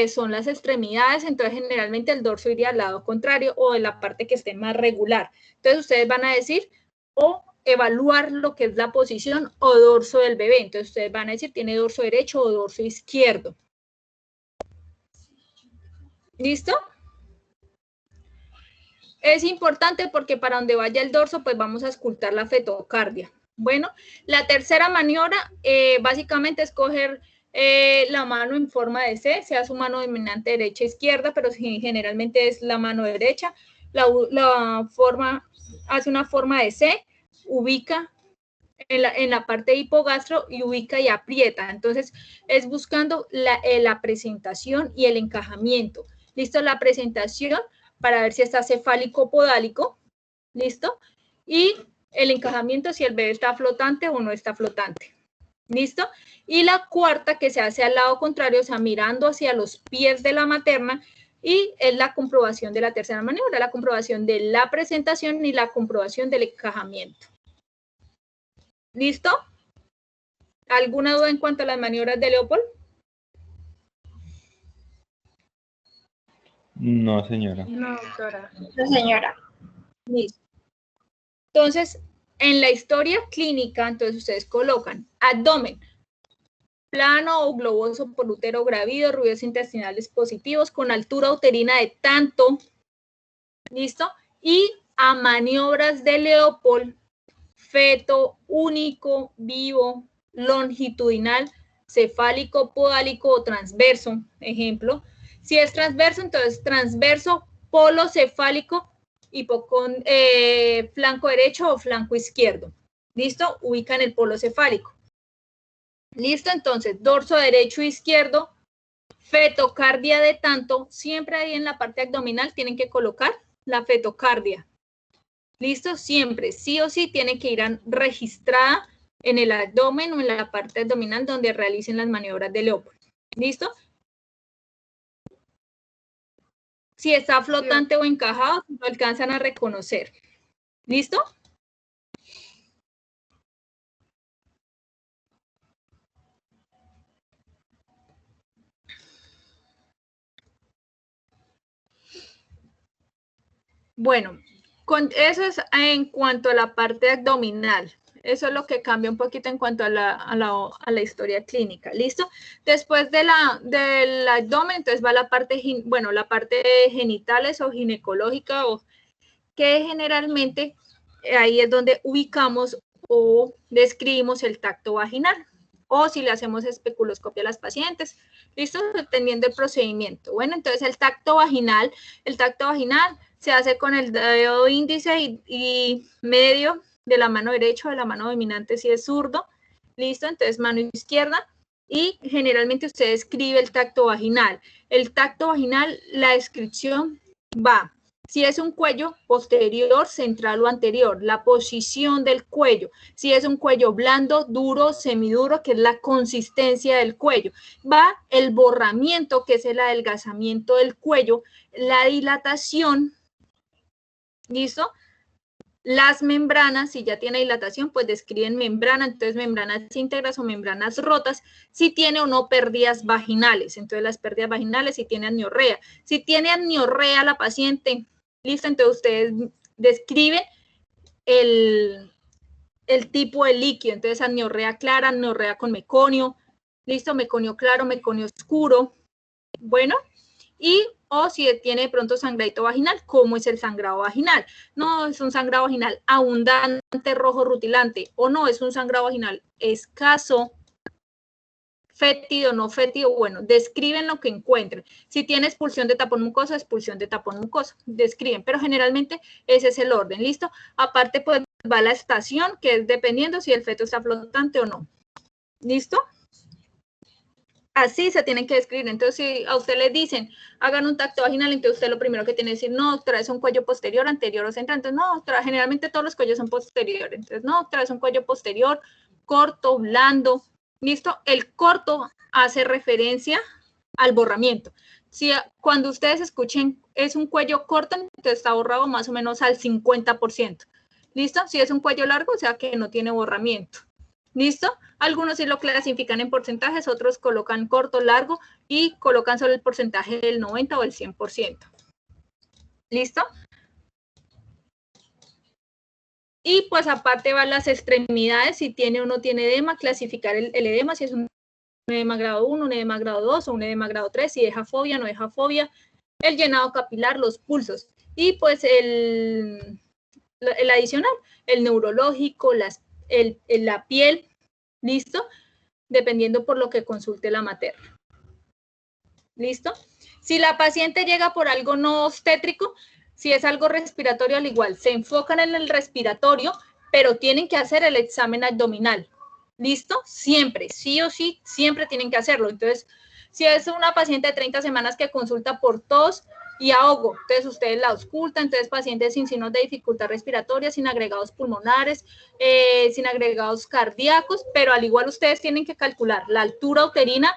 son las extremidades, entonces generalmente el dorso iría al lado contrario o de la parte que esté más regular. Entonces ustedes van a decir o evaluar lo que es la posición o dorso del bebé. Entonces ustedes van a decir, ¿tiene dorso derecho o dorso izquierdo? ¿Listo? Es importante porque para donde vaya el dorso, pues vamos a auscultar la fetocardia. Bueno, la tercera maniobra, básicamente es coger la mano en forma de C, sea su mano dominante derecha e izquierda, pero generalmente es la mano derecha. Hace una forma de C, ubica en la parte de hipogastro y ubica y aprieta. Entonces, es buscando la presentación y el encajamiento. ¿Listo? La presentación para ver si está cefálico podálico. ¿Listo? Y el encajamiento si el bebé está flotante o no está flotante. ¿Listo? Y la cuarta que se hace al lado contrario, o sea, mirando hacia los pies de la materna, y es la comprobación de la tercera maniobra, la comprobación de la presentación y la comprobación del encajamiento. ¿Listo? ¿Alguna duda en cuanto a las maniobras de Leopold?
No, señora.
No, doctora.
No, señora.
Listo. Entonces, en la historia clínica, entonces ustedes colocan abdomen plano o globoso por útero gravido, ruidos intestinales positivos, con altura uterina de tanto, ¿listo? Y a maniobras de Leopold, feto único, vivo, longitudinal, cefálico, podálico o transverso, ejemplo. Si es transverso, entonces transverso, polo cefálico, flanco derecho o flanco izquierdo. ¿Listo? Ubican el polo cefálico. ¿Listo? Entonces, dorso derecho e izquierdo, fetocardia de tanto, siempre ahí en la parte abdominal tienen que colocar la fetocardia. ¿Listo? Siempre, sí o sí, tiene que ir registrada en el abdomen o en la parte abdominal donde realicen las maniobras de Leopold. ¿Listo? Si está flotante o encajado, lo alcanzan a reconocer. ¿Listo? Bueno, eso es en cuanto a la parte abdominal. Eso es lo que cambia un poquito en cuanto a la historia clínica. ¿Listo? Después del abdomen, entonces va la parte genitales o ginecológica, que generalmente ahí es donde ubicamos o describimos el tacto vaginal. O si le hacemos especuloscopia a las pacientes. ¿Listo? Dependiendo del procedimiento. Bueno, entonces el tacto vaginal se hace con el dedo índice y medio de la mano derecha o de la mano dominante si es zurdo. ¿Listo? Entonces mano izquierda. Y generalmente usted describe el tacto vaginal. El tacto vaginal, la descripción va. Si es un cuello posterior, central o anterior, la posición del cuello. Si es un cuello blando, duro, semiduro, que es la consistencia del cuello. Va el borramiento, que es el adelgazamiento del cuello, la dilatación, ¿listo? Las membranas, si ya tiene dilatación, pues describen membrana, entonces membranas íntegras o membranas rotas, si tiene o no pérdidas vaginales, entonces las pérdidas vaginales, si tiene amniorrea. Si tiene amniorrea la paciente, listo, entonces ustedes describen el tipo de líquido, entonces amniorrea clara, amniorrea con meconio, listo, meconio claro, meconio oscuro, bueno, o si tiene de pronto sangradito vaginal, ¿cómo es el sangrado vaginal? No, es un sangrado vaginal abundante, rojo, rutilante, o no, es un sangrado vaginal escaso, fétido, no fétido, bueno, describen lo que encuentren. Si tiene expulsión de tapón mucoso, describen, pero generalmente ese es el orden, ¿listo? Aparte, pues, va la estación, que es dependiendo si el feto está flotante o no. ¿Listo? Así se tienen que describir. Entonces, si a usted le dicen, hagan un tacto vaginal, entonces usted lo primero que tiene que decir, no, doctora, es un cuello posterior, anterior o central. Entonces, no, doctora, generalmente todos los cuellos son posteriores. Entonces, no, doctora, es un cuello posterior, corto, blando. ¿Listo? El corto hace referencia al borramiento. Si cuando ustedes escuchen es un cuello corto, entonces está borrado más o menos al 50%. ¿Listo? Si es un cuello largo, o sea que no tiene borramiento. ¿Listo? Algunos sí lo clasifican en porcentajes, otros colocan corto, largo y colocan solo el porcentaje del 90 o el 100%. ¿Listo? Y pues aparte van las extremidades, si tiene o no tiene edema, clasificar el edema, si es un edema grado 1, un edema grado 2 o un edema grado 3, si deja fobia, no deja fobia, el llenado capilar, los pulsos. Y pues el adicional, el neurológico, la piel, ¿listo? Dependiendo por lo que consulte la materna. ¿Listo? Si la paciente llega por algo no obstétrico, si es algo respiratorio, al igual, se enfocan en el respiratorio, pero tienen que hacer el examen abdominal. ¿Listo? Siempre, sí o sí, siempre tienen que hacerlo. Entonces, si es una paciente de 30 semanas que consulta por tos y ahogo, entonces ustedes la auscultan, entonces pacientes sin signos de dificultad respiratoria, sin agregados pulmonares, sin agregados cardíacos, pero al igual ustedes tienen que calcular la altura uterina,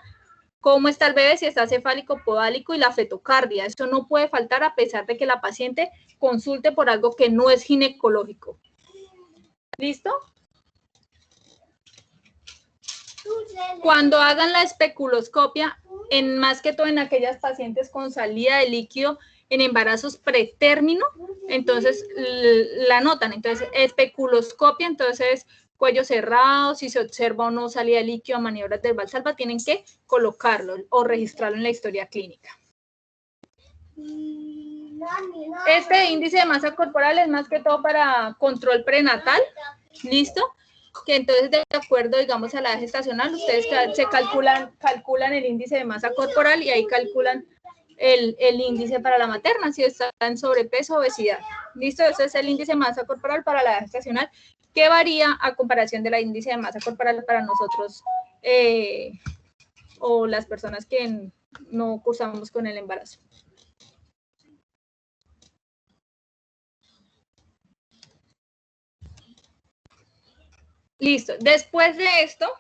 cómo está el bebé, si está cefálico, podálico y la fetocardia. Eso no puede faltar a pesar de que la paciente consulte por algo que no es ginecológico. ¿Listo? Cuando hagan la especuloscopia, más que todo en aquellas pacientes con salida de líquido en embarazos pretérmino, entonces la notan. Entonces, especuloscopia, entonces cuello cerrado, si se observa o no salida de líquido a maniobras del Valsalva, tienen que colocarlo o registrarlo en la historia clínica. Este índice de masa corporal es más que todo para control prenatal, ¿listo? Que entonces de acuerdo, digamos, a la edad gestacional, ustedes se calculan el índice de masa corporal y ahí calculan el índice para la materna, si está en sobrepeso o obesidad. ¿Listo? Ese es el índice de masa corporal para la edad gestacional, que varía a comparación del índice de masa corporal para nosotros o las personas que no cursamos con el embarazo. Listo. Después de esto,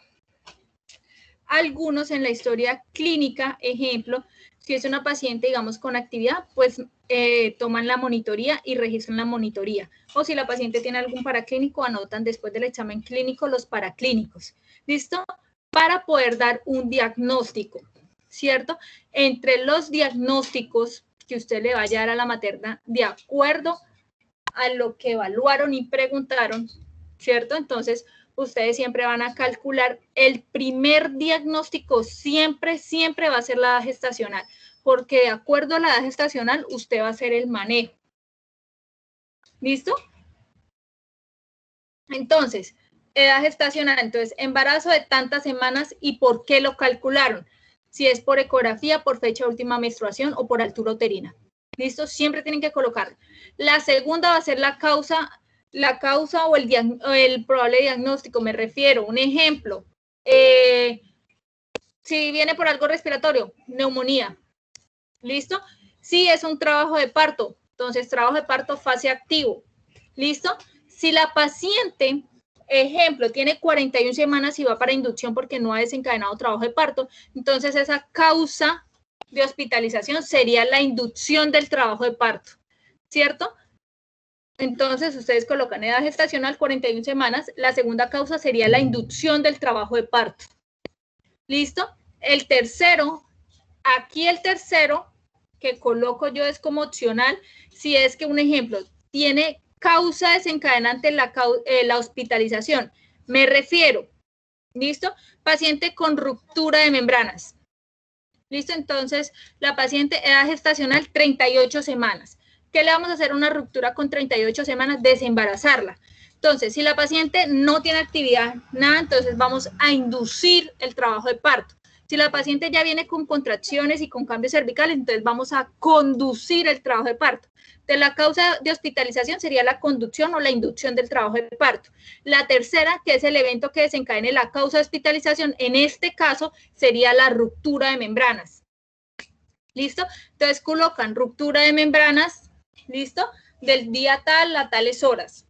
algunos en la historia clínica, ejemplo, si es una paciente, digamos, con actividad, pues toman la monitoría y registran la monitoría. O si la paciente tiene algún paraclínico, anotan después del examen clínico los paraclínicos. ¿Listo? Para poder dar un diagnóstico, ¿cierto? Entre los diagnósticos que usted le vaya a dar a la materna, de acuerdo a lo que evaluaron y preguntaron, ¿cierto? Entonces, ustedes siempre van a calcular el primer diagnóstico, siempre va a ser la edad gestacional, porque de acuerdo a la edad gestacional, usted va a hacer el manejo. ¿Listo? Entonces, edad gestacional, entonces, embarazo de tantas semanas y por qué lo calcularon. Si es por ecografía, por fecha de última menstruación o por altura uterina. ¿Listo? Siempre tienen que colocar. La segunda va a ser la causa o el probable diagnóstico, me refiero. Un ejemplo, si viene por algo respiratorio, neumonía. ¿Listo? Si es un trabajo de parto, entonces trabajo de parto fase activo. ¿Listo? Si la paciente, ejemplo, tiene 41 semanas y va para inducción porque no ha desencadenado trabajo de parto, entonces esa causa de hospitalización sería la inducción del trabajo de parto, ¿cierto? Entonces, ustedes colocan edad gestacional 41 semanas, la segunda causa sería la inducción del trabajo de parto. ¿Listo? El tercero, aquí el tercero que coloco yo es como opcional, si es que un ejemplo tiene causa desencadenante la hospitalización. Me refiero, ¿listo? Paciente con ruptura de membranas. ¿Listo? Entonces, la paciente edad gestacional 38 semanas. ¿Qué le vamos a hacer a una ruptura con 38 semanas? Desembarazarla. Entonces, si la paciente no tiene actividad, nada, entonces vamos a inducir el trabajo de parto. Si la paciente ya viene con contracciones y con cambios cervicales, entonces vamos a conducir el trabajo de parto. Entonces, la causa de hospitalización sería la conducción o la inducción del trabajo de parto. La tercera, que es el evento que desencadene la causa de hospitalización, en este caso sería la ruptura de membranas. ¿Listo? Entonces colocan ruptura de membranas, ¿listo? Del día tal a tales horas.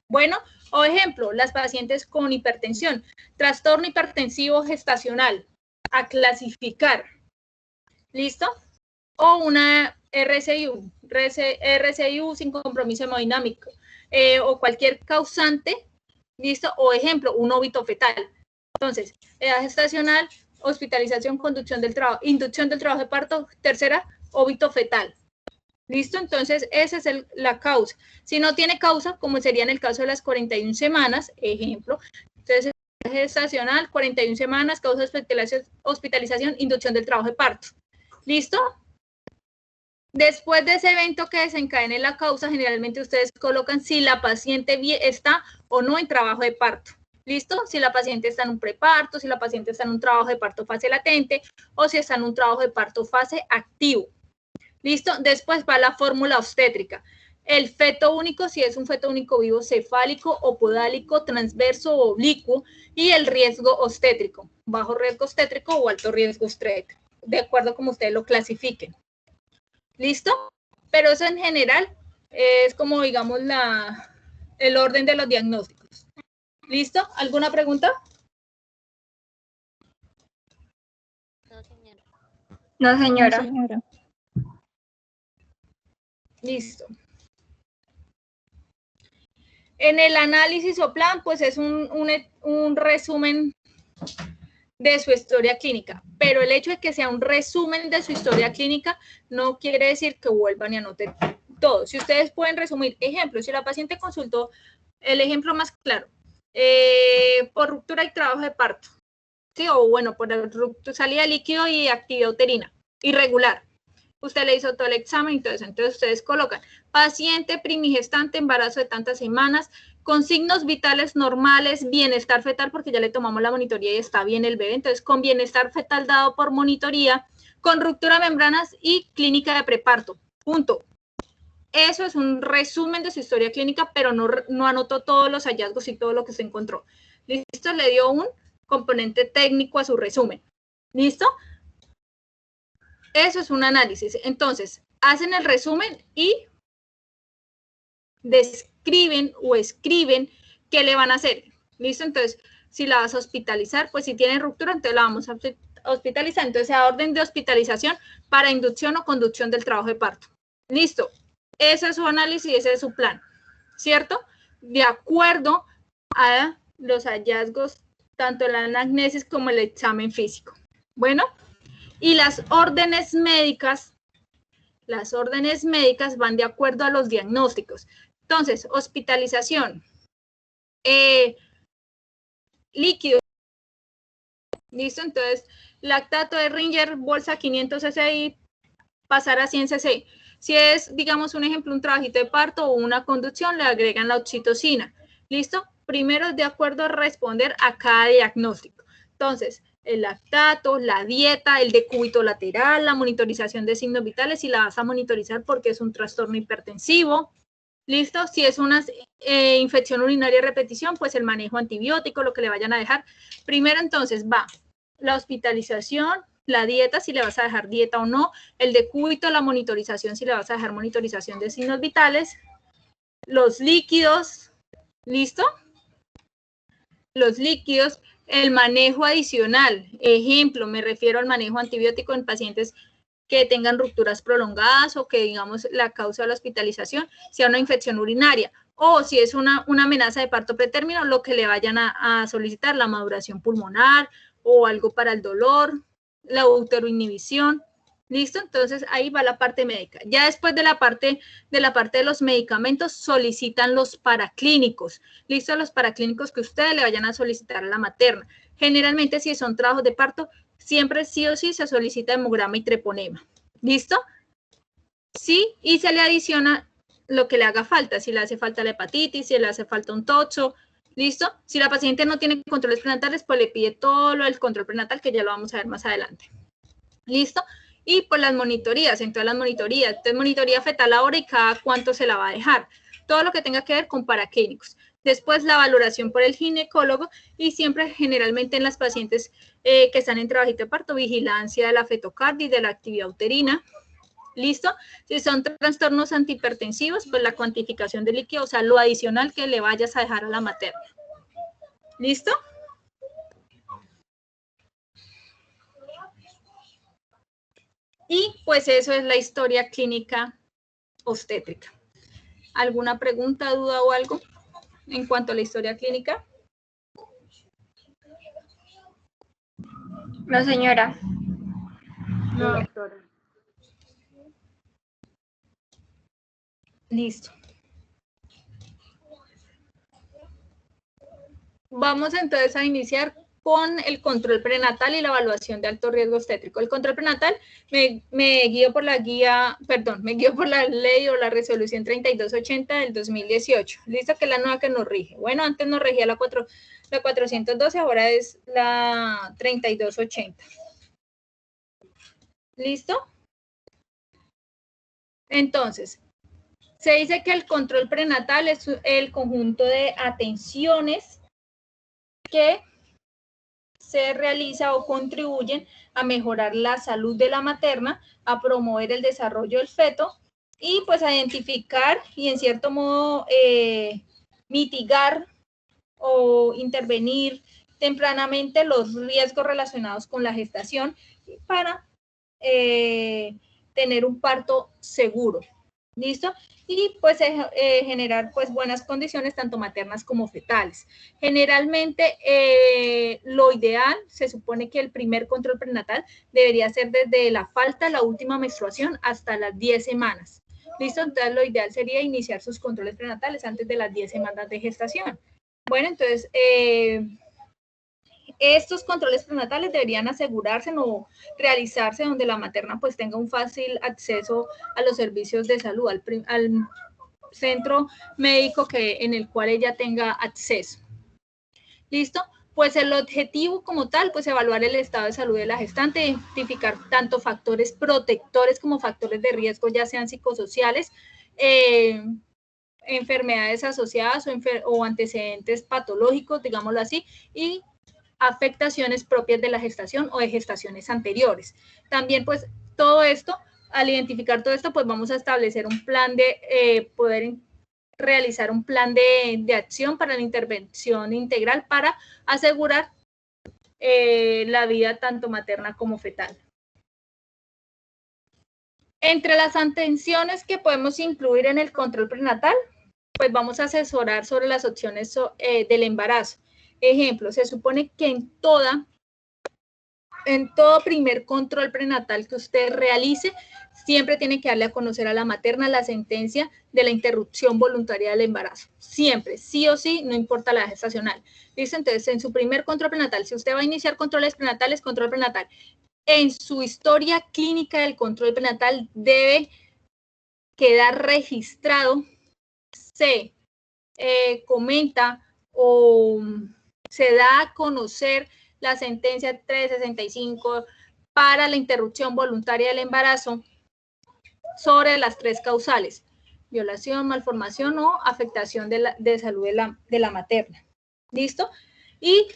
Bueno, o ejemplo, las pacientes con hipertensión, trastorno hipertensivo gestacional, a clasificar, ¿listo? O una RCIU sin compromiso hemodinámico, o cualquier causante, ¿listo? O ejemplo, un óbito fetal. Entonces, edad gestacional, hospitalización, inducción del trabajo de parto, tercera, óbito fetal. ¿Listo? Entonces, esa es la causa. Si no tiene causa, como sería en el caso de las 41 semanas, ejemplo, entonces, gestacional, 41 semanas, causa de hospitalización, inducción del trabajo de parto. ¿Listo? Después de ese evento que desencadene la causa, generalmente ustedes colocan si la paciente está o no en trabajo de parto. ¿Listo? Si la paciente está en un preparto, si la paciente está en un trabajo de parto fase latente o si está en un trabajo de parto fase activo. ¿Listo? Después va la fórmula obstétrica. El feto único, si es un feto único vivo cefálico o podálico, transverso o oblicuo, y el riesgo obstétrico, bajo riesgo obstétrico o alto riesgo obstétrico, de acuerdo como ustedes lo clasifiquen. ¿Listo? Pero eso en general es como, digamos, el orden de los diagnósticos. ¿Listo? ¿Alguna pregunta?
No, señora.
No, señora.
No, señora.
Listo. En el análisis o plan, pues es un resumen de su historia clínica, pero el hecho de que sea un resumen de su historia clínica no quiere decir que vuelvan y anoten todo. Si ustedes pueden resumir, ejemplo, si la paciente consultó, el ejemplo más claro, por ruptura y trabajo de parto, ¿sí? O bueno, por salida de líquido y actividad uterina irregular. Usted le hizo todo el examen y todo eso. Entonces, ustedes colocan paciente primigestante, embarazo de tantas semanas, con signos vitales normales, bienestar fetal, porque ya le tomamos la monitoría y está bien el bebé. Entonces, con bienestar fetal dado por monitoría, con ruptura de membranas y clínica de preparto. Punto. Eso es un resumen de su historia clínica, pero no anotó todos los hallazgos y todo lo que se encontró. ¿Listo? Le dio un componente técnico a su resumen. ¿Listo? Eso es un análisis. Entonces, hacen el resumen y describen o escriben qué le van a hacer. ¿Listo? Entonces, si la vas a hospitalizar, pues si tiene ruptura, entonces la vamos a hospitalizar. Entonces, a orden de hospitalización para inducción o conducción del trabajo de parto. ¿Listo? Ese es su análisis y ese es su plan. ¿Cierto? De acuerdo a los hallazgos, tanto la anamnesis como el examen físico. Bueno. Y las órdenes médicas van de acuerdo a los diagnósticos. Entonces, hospitalización, líquido, ¿listo? Entonces, lactato de Ringer, bolsa 500 cc y pasar a 100 cc. Si es, digamos, un ejemplo, un trabajito de parto o una conducción, le agregan la oxitocina, ¿listo? Primero, de acuerdo a responder a cada diagnóstico. Entonces, el lactato, la dieta, el decúbito lateral, la monitorización de signos vitales, si la vas a monitorizar porque es un trastorno hipertensivo. ¿Listo? Si es una infección urinaria de repetición, pues el manejo antibiótico, lo que le vayan a dejar. Primero, entonces, va la hospitalización, la dieta, si le vas a dejar dieta o no, el decúbito, la monitorización, si le vas a dejar monitorización de signos vitales, los líquidos, ¿listo? Los líquidos, el manejo adicional, ejemplo, me refiero al manejo antibiótico en pacientes que tengan rupturas prolongadas o que, digamos, la causa de la hospitalización sea una infección urinaria o si es una amenaza de parto pretérmino, lo que le vayan a solicitar, la maduración pulmonar o algo para el dolor, la uteroinhibición. ¿Listo? Entonces, ahí va la parte médica. Ya después de la parte de los medicamentos, solicitan los paraclínicos. ¿Listo? Los paraclínicos que ustedes le vayan a solicitar a la materna. Generalmente, si son trabajos de parto, siempre sí o sí se solicita hemograma y treponema. ¿Listo? Sí, y se le adiciona lo que le haga falta. Si le hace falta la hepatitis, si le hace falta un toxo, ¿Listo? Si la paciente no tiene controles prenatales, pues le pide todo lo del control prenatal, que ya lo vamos a ver más adelante. ¿Listo? Y pues las monitorías, en todas las monitorías. Entonces, monitoría fetal ahora y cada cuánto se la va a dejar. Todo lo que tenga que ver con paraclínicos. Después, la valoración por el ginecólogo y siempre, generalmente, en las pacientes que están en trabajito de parto, vigilancia de la fetocardia y de la actividad uterina. ¿Listo? Si son trastornos antihipertensivos, pues la cuantificación de líquido, o sea, lo adicional que le vayas a dejar a la materna. ¿Listo? Y pues eso es la historia clínica obstétrica. ¿Alguna pregunta, duda o algo en cuanto a la historia clínica?
No, señora.
No, doctora. Listo. Vamos entonces a iniciar con el control prenatal y la evaluación de alto riesgo obstétrico. El control prenatal me guío por la guía, perdón, me guío por la ley o la resolución 3280 del 2018. Listo, que es la nueva que nos rige. Bueno, antes nos regía la 412, ahora es la 3280. ¿Listo? Entonces, se dice que el control prenatal es el conjunto de atenciones que se realiza o contribuyen a mejorar la salud de la materna, a promover el desarrollo del feto y pues a identificar y en cierto modo mitigar o intervenir tempranamente los riesgos relacionados con la gestación para tener un parto seguro. ¿Listo? Y pues generar pues buenas condiciones tanto maternas como fetales. Generalmente lo ideal, se supone que el primer control prenatal debería ser desde la falta de la última menstruación hasta las 10 semanas. ¿Listo? Entonces lo ideal sería iniciar sus controles prenatales antes de las 10 semanas de gestación. Bueno, entonces estos controles prenatales deberían asegurarse o realizarse donde la materna pues tenga un fácil acceso a los servicios de salud, al centro médico en el cual ella tenga acceso. ¿Listo? Pues el objetivo como tal, pues evaluar el estado de salud de la gestante, identificar tanto factores protectores como factores de riesgo, ya sean psicosociales, enfermedades asociadas o antecedentes patológicos, digámoslo así, y afectaciones propias de la gestación o de gestaciones anteriores. También, pues, todo esto, al identificar todo esto, pues vamos a establecer un plan de poder realizar un plan de acción para la intervención integral para asegurar la vida tanto materna como fetal. Entre las atenciones que podemos incluir en el control prenatal, pues vamos a asesorar sobre las opciones del embarazo. Ejemplo, se supone que en todo primer control prenatal que usted realice, siempre tiene que darle a conocer a la materna la sentencia de la interrupción voluntaria del embarazo. Siempre, sí o sí, no importa la edad gestacional. ¿Listo? Entonces, en su primer control prenatal, si usted va a iniciar controles prenatales, control prenatal, en su historia clínica del control prenatal debe quedar registrado, se comenta o se da a conocer la sentencia 365 para la interrupción voluntaria del embarazo sobre las 3 causales: violación, malformación o afectación de salud de la materna. ¿Listo? Y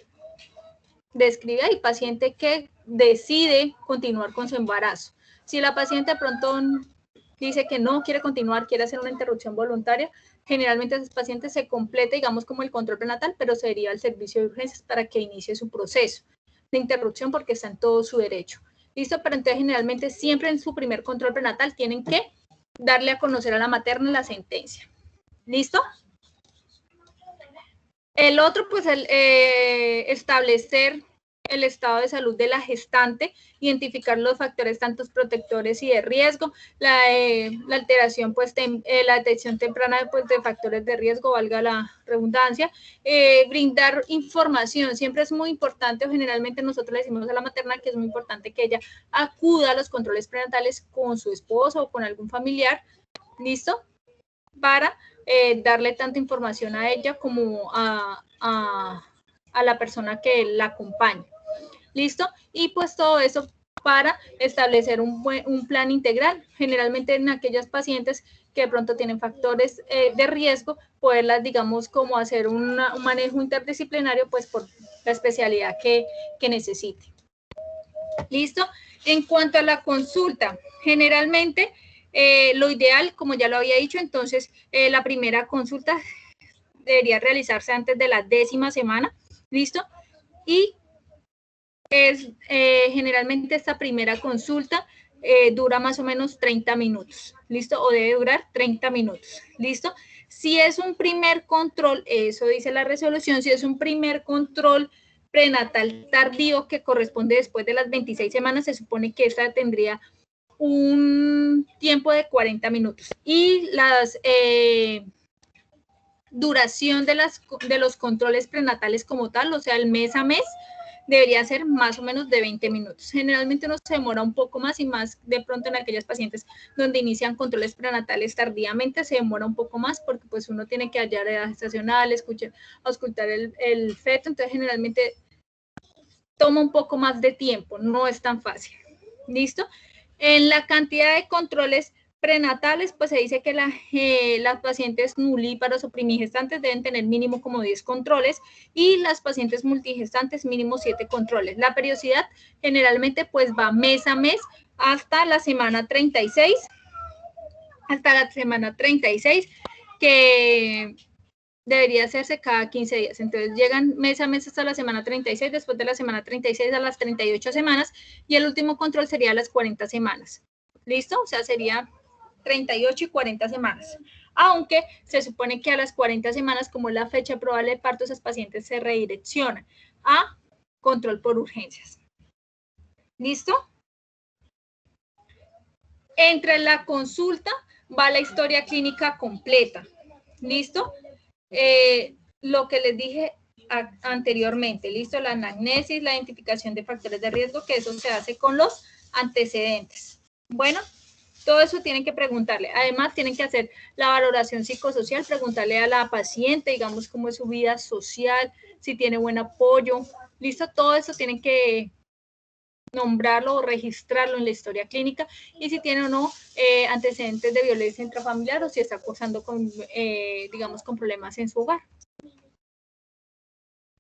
describe ahí paciente que decide continuar con su embarazo. Si la paciente pronto dice que no quiere continuar, quiere hacer una interrupción voluntaria, generalmente esos pacientes se completa, digamos, como el control prenatal, pero se deriva al servicio de urgencias para que inicie su proceso de interrupción porque está en todo su derecho. ¿Listo? Pero entonces generalmente siempre en su primer control prenatal tienen que darle a conocer a la materna la sentencia. ¿Listo? El otro, pues, establecer el estado de salud de la gestante, identificar los factores tantos protectores y de riesgo, la alteración, pues, la detección temprana pues, de factores de riesgo, valga la redundancia, brindar información. Siempre es muy importante, o generalmente nosotros le decimos a la materna que es muy importante que ella acuda a los controles prenatales con su esposo o con algún familiar, ¿listo? Para darle tanta información a ella como a la persona que la acompaña. ¿Listo? Y pues todo eso para establecer un plan integral, generalmente en aquellas pacientes que de pronto tienen factores de riesgo, poderlas, digamos, como hacer un manejo interdisciplinario, pues por la especialidad que necesite. ¿Listo? En cuanto a la consulta, generalmente lo ideal, como ya lo había dicho, entonces la primera consulta debería realizarse antes de la 10ª semana, ¿listo? Y generalmente esta primera consulta dura más o menos 30 minutos, ¿listo? O debe durar 30 minutos, ¿listo? Si es un primer control, eso dice la resolución, si es un primer control prenatal tardío que corresponde después de las 26 semanas, se supone que esta tendría un tiempo de 40 minutos. Y las duración de los controles prenatales como tal, o sea, el mes a mes, debería ser más o menos de 20 minutos. Generalmente uno se demora un poco más y más de pronto en aquellas pacientes donde inician controles prenatales tardíamente se demora un poco más porque pues uno tiene que hallar edad gestacional, auscultar el feto, entonces generalmente toma un poco más de tiempo, no es tan fácil. ¿Listo? En la cantidad de controles prenatales, pues se dice que las pacientes nulíparos o primigestantes deben tener mínimo como 10 controles y las pacientes multigestantes mínimo 7 controles. La periodicidad generalmente pues va mes a mes hasta la semana 36, que debería hacerse cada 15 días. Entonces llegan mes a mes hasta la semana 36, después de la semana 36 a las 38 semanas y el último control sería a las 40 semanas. ¿Listo? O sea, sería 38 y 40 semanas. Aunque se supone que a las 40 semanas, como es la fecha probable de parto, esas pacientes se redireccionan a control por urgencias. ¿Listo? Entre la consulta va la historia clínica completa. ¿Listo? Lo que les dije anteriormente, ¿listo? La anamnesis, la identificación de factores de riesgo, que eso se hace con los antecedentes. Bueno, todo eso tienen que preguntarle. Además, tienen que hacer la valoración psicosocial, preguntarle a la paciente, digamos, cómo es su vida social, si tiene buen apoyo. ¿Listo? Todo eso tienen que nombrarlo o registrarlo en la historia clínica y si tiene o no antecedentes de violencia intrafamiliar o si está cursando con, digamos, con problemas en su hogar.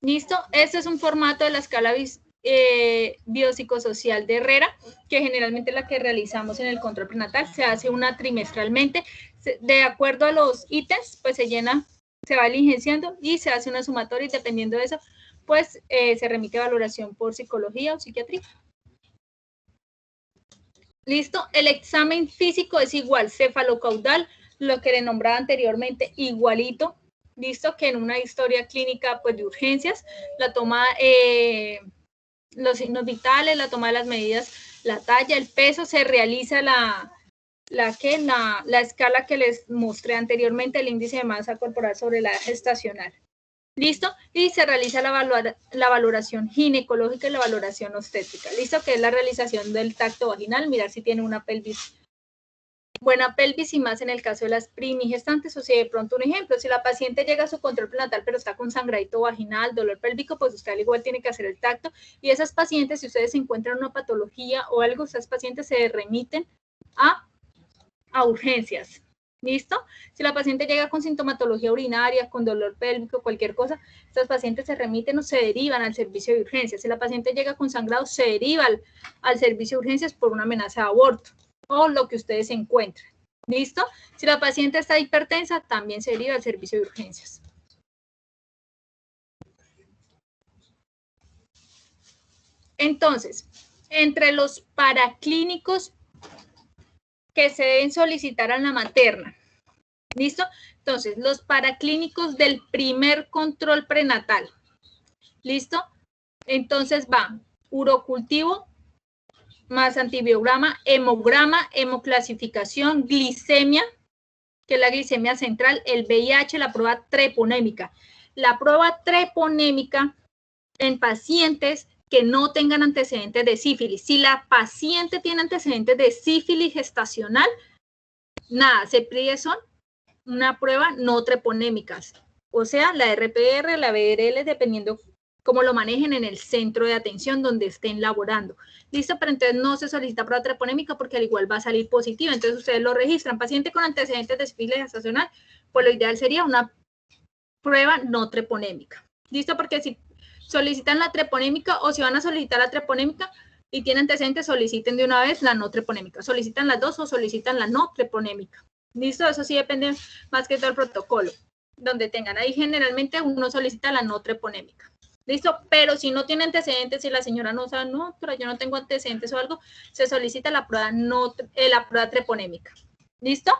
¿Listo? Este es un formato de la escala biopsicosocial de Herrera, que generalmente es la que realizamos en el control prenatal. Se hace una trimestralmente. De acuerdo a los ítems, pues se llena, se va diligenciando y se hace una sumatoria y dependiendo de eso, pues se remite a valoración por psicología o psiquiatría. ¿Listo? El examen físico es igual, cefalocaudal, lo que le nombraba anteriormente, igualito, ¿listo? Que en una historia clínica pues, de urgencias, la toma, los signos vitales, la toma de las medidas, la talla, el peso, se realiza la escala que les mostré anteriormente, el índice de masa corporal sobre la edad gestacional. ¿Listo? Y se realiza la valoración ginecológica y la valoración obstétrica. ¿Listo? Que es la realización del tacto vaginal, mirar si tiene una pelvis, buena pelvis y más en el caso de las primigestantes. O si de pronto un ejemplo, si la paciente llega a su control prenatal pero está con sangradito vaginal, dolor pélvico, pues usted al igual tiene que hacer el tacto. Y esas pacientes, si ustedes encuentran una patología o algo, esas pacientes se remiten a urgencias. ¿Listo? Si la paciente llega con sintomatología urinaria, con dolor pélvico, cualquier cosa, estas pacientes se remiten o se derivan al servicio de urgencias. Si la paciente llega con sangrado, se deriva al servicio de urgencias por una amenaza de aborto o lo que ustedes encuentren. ¿Listo? Si la paciente está hipertensa, también se deriva al servicio de urgencias. Entonces, entre los paraclínicos que se deben solicitar a la materna. ¿Listo? Entonces, los paraclínicos del primer control prenatal. ¿Listo? Entonces va urocultivo, más antibiograma, hemograma, hemoclasificación, glicemia, que es la glicemia central, el VIH, la prueba treponémica. La prueba treponémica en pacientes que no tengan antecedentes de sífilis. Si la paciente tiene antecedentes de sífilis gestacional, nada, se pide son una prueba no treponémica, o sea, la RPR, la BRL, dependiendo cómo lo manejen en el centro de atención donde estén laborando. ¿Listo? Pero entonces no se solicita prueba treponémica porque al igual va a salir positiva. Entonces ustedes lo registran. Paciente con antecedentes de sífilis gestacional, pues lo ideal sería una prueba no treponémica. ¿Listo? Porque si solicitan la treponémica o si van a solicitar la treponémica y tienen antecedentes, soliciten de una vez la no treponémica. Solicitan las dos o solicitan la no treponémica. ¿Listo? Eso sí depende más que todo del protocolo. Donde tengan ahí generalmente uno solicita la no treponémica. ¿Listo? Pero si no tiene antecedentes, si la señora no sabe, no, pero yo no tengo antecedentes o algo, se solicita la prueba, la prueba treponémica. ¿Listo?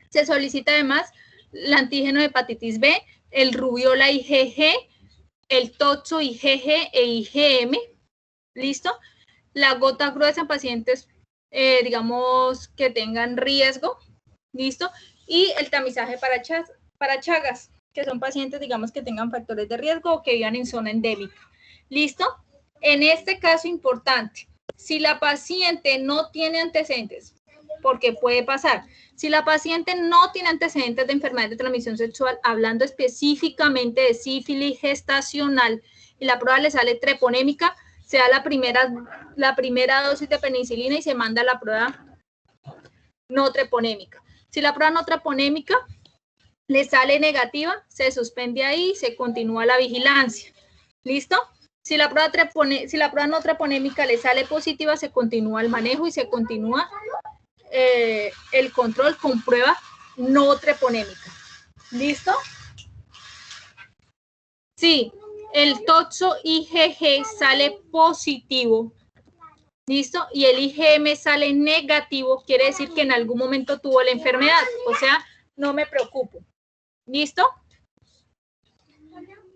Se solicita además el antígeno de hepatitis B, el rubiola IgG, el toxo IgG e IgM. ¿Listo? La gota gruesa en pacientes, digamos, que tengan riesgo. ¿Listo? Y el tamizaje para Chagas, que son pacientes, digamos, que tengan factores de riesgo o que vivan en zona endémica. ¿Listo? En este caso importante, si la paciente no tiene antecedentes, porque puede pasar, si la paciente no tiene antecedentes de enfermedad de transmisión sexual, hablando específicamente de sífilis gestacional, y la prueba le sale treponémica, se da la primera dosis de penicilina y se manda la prueba no treponémica. Si la prueba no treponémica le sale negativa, se suspende ahí y se continúa la vigilancia. ¿Listo? Si la prueba no treponémica le sale positiva, se continúa el manejo y se continúa el control con prueba no treponémica. ¿Listo? Sí, el toxo IgG sale positivo. ¿Listo? Y el IgM sale negativo, quiere decir que en algún momento tuvo la enfermedad. O sea, no me preocupo. ¿Listo?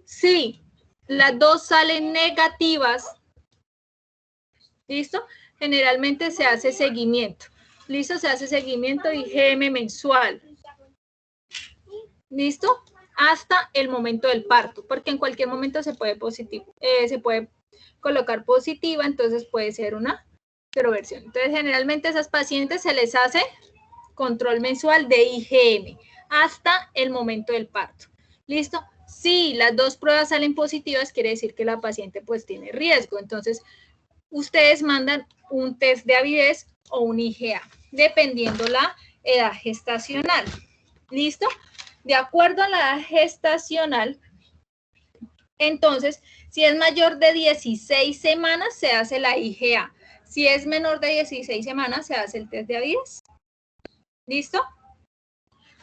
Sí, las dos salen negativas. ¿Listo? Generalmente se hace seguimiento. ¿Listo? Se hace seguimiento IgM mensual. ¿Listo? Hasta el momento del parto, porque en cualquier momento se puede colocar positiva, entonces puede ser una seroversión. Entonces, generalmente a esas pacientes se les hace control mensual de IgM hasta el momento del parto. ¿Listo? Si las dos pruebas salen positivas, quiere decir que la paciente pues tiene riesgo. Entonces, ustedes mandan un test de avidez o un IgA, dependiendo la edad gestacional. ¿Listo? De acuerdo a la edad gestacional, entonces, si es mayor de 16 semanas, se hace la IgA. Si es menor de 16 semanas, se hace el test de avidez. ¿Listo?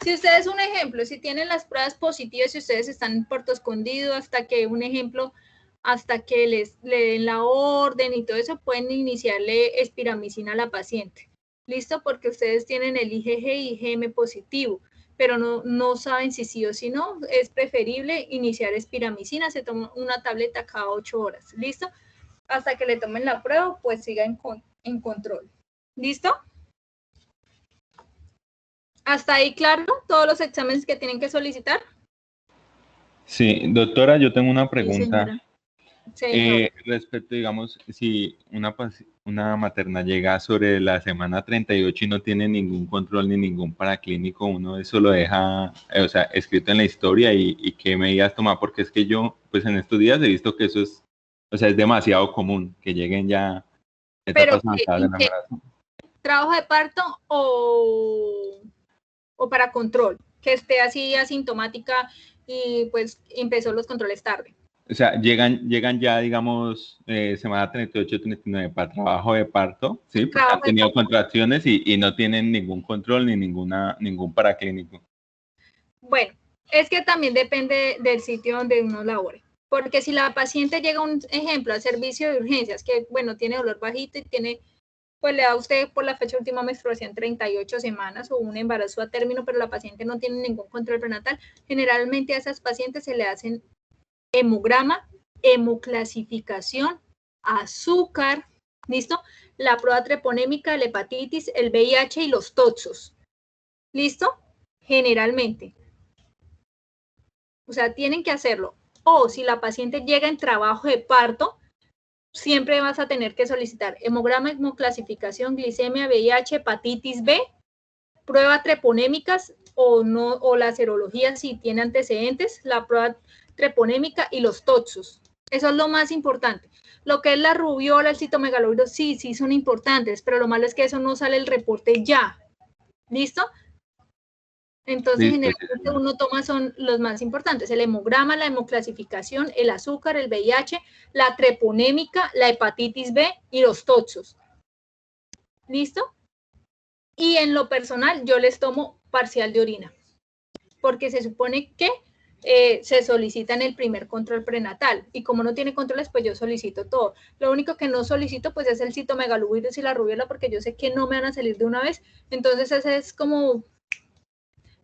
Si ustedes, un ejemplo, si tienen las pruebas positivas, si ustedes están en puerto escondido hasta que, un ejemplo, hasta que le den la orden y todo eso, pueden iniciarle espiramicina a la paciente. ¿Listo? Porque ustedes tienen el IgG y IgM positivo, pero no saben si sí o si no. Es preferible iniciar espiramicina, se toma una tableta cada 8 horas. ¿Listo? Hasta que le tomen la prueba, pues siga en control. ¿Listo? ¿Hasta ahí claro todos los exámenes que tienen que solicitar?
Sí, doctora, yo tengo una pregunta.
Sí,
Respecto, digamos, si una materna llega sobre la semana 38 y no tiene ningún control ni ningún paraclínico, uno eso lo deja, o sea, escrito en la historia y qué medidas toma, porque es que yo, pues en estos días he visto que eso es, o sea, es demasiado común que lleguen ya etapas avanzadas del embarazo.
¿Trabajo de parto o para control? Que esté así asintomática y pues empezó los controles tarde.
O sea, llegan ya, digamos, semana 38, 39 para trabajo de parto, ¿sí? Porque han tenido contracciones y no tienen ningún control ni ningún paraclínico.
Bueno, es que también depende del sitio donde uno labore. Porque si la paciente llega, un ejemplo, al servicio de urgencias, que, bueno, tiene dolor bajito y tiene, pues le da a usted por la fecha de última menstruación 38 semanas o un embarazo a término, pero la paciente no tiene ningún control prenatal, generalmente a esas pacientes se le hacen hemograma, hemoclasificación, azúcar, ¿listo? La prueba treponémica, la hepatitis, el VIH y los toxos, ¿listo? Generalmente. O sea, tienen que hacerlo. O si la paciente llega en trabajo de parto, siempre vas a tener que solicitar hemograma, hemoclasificación, glicemia, VIH, hepatitis B, prueba treponémicas o no, o la serología si tiene antecedentes, la prueba treponémica y los toxos. Eso es lo más importante. Lo que es la rubiola, el citomegalovirus, sí son importantes, pero lo malo es que eso no sale el reporte ya. ¿Listo? Entonces, generalmente uno toma son los más importantes, el hemograma, la hemoclasificación, el azúcar, el VIH, la treponémica, la hepatitis B y los toxos. ¿Listo? Y en lo personal, yo les tomo parcial de orina, porque se supone que se solicita en el primer control prenatal, y como no tiene controles, pues yo solicito todo. Lo único que no solicito, pues es el citomegalovirus y la rubiola, porque yo sé que no me van a salir de una vez, entonces ese es como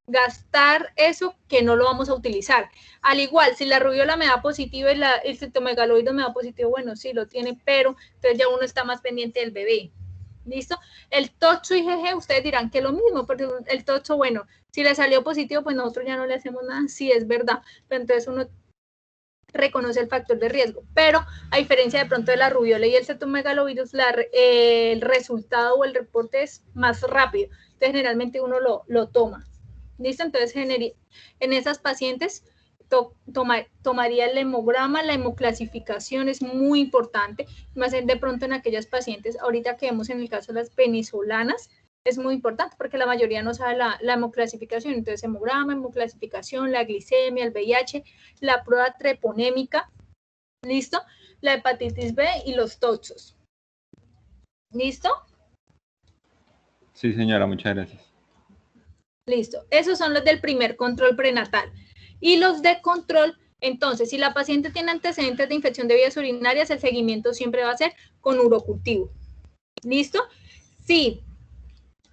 gastar eso que no lo vamos a utilizar. Al igual, si la rubiola me da positivo y el citomegalovirus me da positivo, bueno, sí lo tiene, pero entonces ya uno está más pendiente del bebé. ¿Listo? El toxo IgG, ustedes dirán que es lo mismo, pero el toxo, bueno, si le salió positivo, pues nosotros ya no le hacemos nada, sí es verdad, pero entonces uno reconoce el factor de riesgo, pero a diferencia de pronto de la rubiola y el citomegalovirus, el resultado o el reporte es más rápido, entonces generalmente uno lo toma. ¿Listo? Entonces, en esas pacientes tomaría el hemograma, la hemoclasificación es muy importante, más de pronto en aquellas pacientes, ahorita que vemos en el caso de las venezolanas, es muy importante porque la mayoría no sabe la hemoclasificación, entonces hemograma, hemoclasificación, la glicemia, el VIH, la prueba treponémica, ¿listo? La hepatitis B y los toxos. ¿Listo?
Sí, señora, muchas gracias.
Listo, esos son los del primer control prenatal. Y los de control, entonces, si la paciente tiene antecedentes de infección de vías urinarias, el seguimiento siempre va a ser con urocultivo. ¿Listo? Si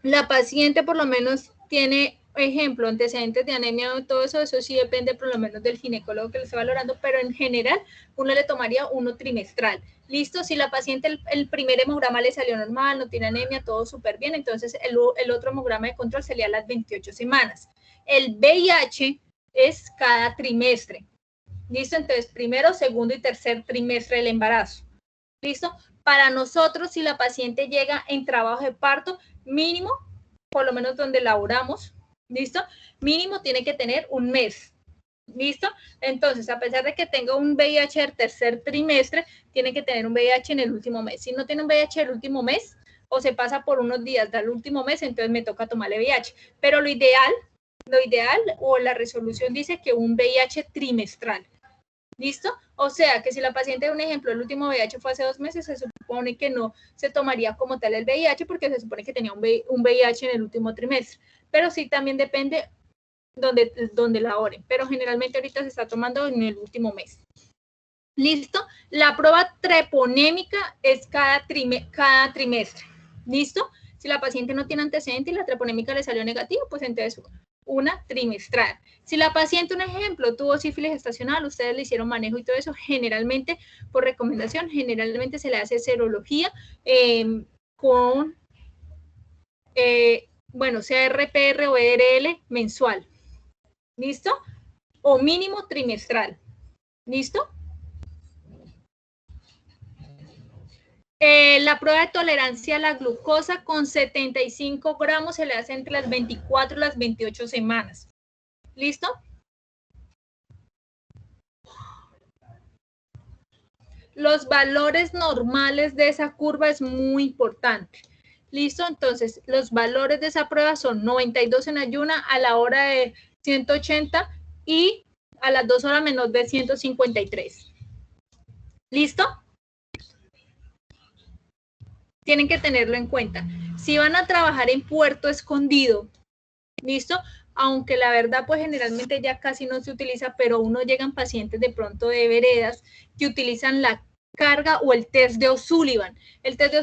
la paciente por lo menos tiene, ejemplo, antecedentes de anemia o todo eso, eso sí depende por lo menos del ginecólogo que lo esté valorando, pero en general uno le tomaría uno trimestral. ¿Listo? Si la paciente el primer hemograma le salió normal, no tiene anemia, todo súper bien, entonces el otro hemograma de control sería a las 28 semanas. El VIH es cada trimestre. ¿Listo? Entonces, primero, segundo y tercer trimestre del embarazo. ¿Listo? Para nosotros, si la paciente llega en trabajo de parto, mínimo, por lo menos donde laboramos, ¿listo? Mínimo tiene que tener un mes. ¿Listo? Entonces, a pesar de que tenga un VIH del tercer trimestre, tiene que tener un VIH en el último mes. Si no tiene un VIH el último mes, o se pasa por unos días del último mes, entonces me toca tomarle VIH. Pero lo ideal o la resolución dice que un VIH trimestral. ¿Listo? O sea, que si la paciente, un ejemplo, el último VIH fue hace 2 meses, se supone que no se tomaría como tal el VIH porque se supone que tenía un VIH en el último trimestre. Pero sí también depende donde laboren, pero generalmente ahorita se está tomando en el último mes. ¿Listo? La prueba treponémica es cada trimestre. ¿Listo? Si la paciente no tiene antecedente y la treponémica le salió negativa, pues entonces una trimestral. Si la paciente, un ejemplo, tuvo sífilis gestacional, ustedes le hicieron manejo y todo eso, generalmente, por recomendación, generalmente se le hace serología con, bueno, sea RPR o ERL mensual. ¿Listo? O mínimo trimestral. ¿Listo? La prueba de tolerancia a la glucosa con 75 gramos se le hace entre las 24 y las 28 semanas. ¿Listo? Los valores normales de esa curva es muy importante. ¿Listo? Entonces, los valores de esa prueba son 92 en ayuna a la hora de 180 y a las 2 horas menos de 153. ¿Listo? Tienen que tenerlo en cuenta. Si van a trabajar en Puerto Escondido, ¿listo? Aunque la verdad, pues generalmente ya casi no se utiliza, pero uno llegan pacientes de pronto de veredas que utilizan la carga o el test de O'Sullivan. El test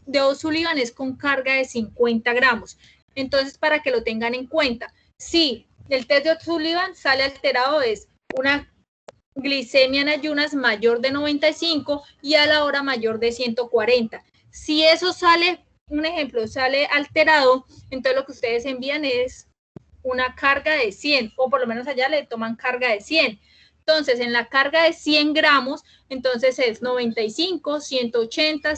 de O'Sullivan es con carga de 50 gramos. Entonces, para que lo tengan en cuenta, si el test de O'Sullivan sale alterado, es una glicemia en ayunas mayor de 95 y a la hora mayor de 140. Si eso sale, un ejemplo, sale alterado, entonces lo que ustedes envían es una carga de 100, o por lo menos allá le toman carga de 100. Entonces, en la carga de 100 gramos, entonces es 95, 180,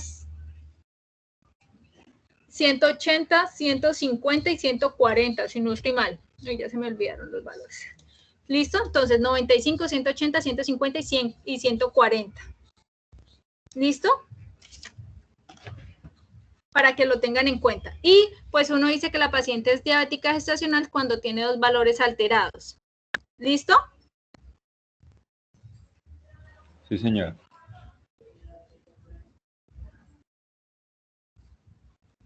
180, 150 y 140, si no estoy mal. Ay, ya se me olvidaron los valores. ¿Listo? Entonces, 95, 180, 150 y 100 y 140. ¿Listo? Para que lo tengan en cuenta. Y pues uno dice que la paciente es diabética gestacional cuando tiene dos valores alterados. ¿Listo?
Sí, señor.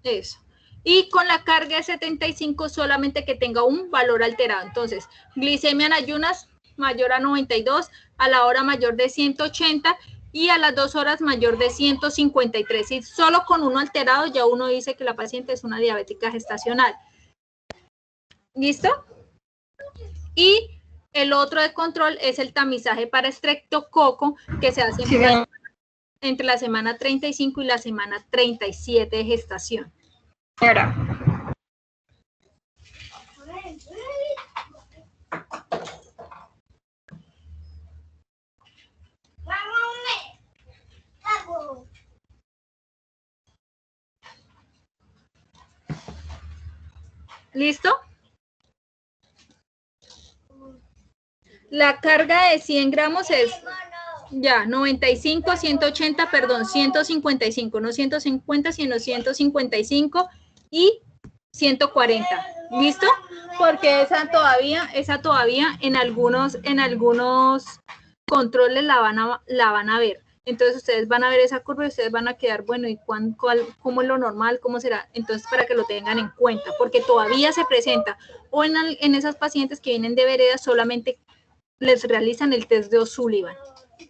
Eso. Y con la carga de 75 solamente que tenga un valor alterado. Entonces, glicemia en ayunas mayor a 92, a la hora mayor de 180 y a las 2 horas mayor de 153. Y solo con uno alterado ya uno dice que la paciente es una diabética gestacional. ¿Listo? Y el otro de control es el tamizaje para estreptococo que se hace entre la semana 35 y la semana 37 de gestación. ¿Listo? La carga de 100 gramos es ya 95, 180, perdón, 155, no 150, sino 155 y 140. ¿Listo? Porque esa todavía en algunos controles la van a ver. Entonces ustedes van a ver esa curva y ustedes van a quedar, bueno, ¿y cómo es lo normal? ¿Cómo será? Entonces, para que lo tengan en cuenta, porque todavía se presenta, o en esas pacientes que vienen de vereda solamente les realizan el test de O'Sullivan.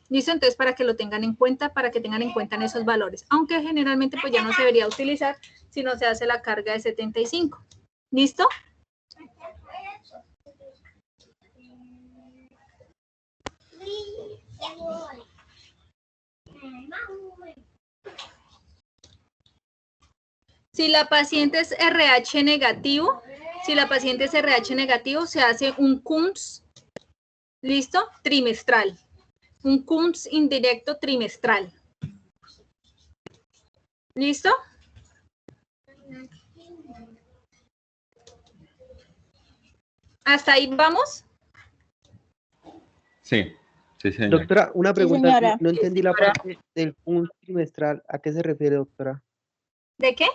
¿Listo? Entonces, para que lo tengan en cuenta, para que tengan en cuenta en esos valores. Aunque generalmente pues ya no se debería utilizar si no se hace la carga de 75. ¿Listo? Si la paciente es RH negativo, se hace un CUMS, ¿listo? Trimestral. Un CUMS indirecto trimestral. ¿Listo? ¿Hasta ahí vamos?
Sí, sí, señor.
Doctora, una pregunta.
señora.
No entendí la parte del CUMS trimestral. ¿A qué se refiere, doctora?
¿De qué?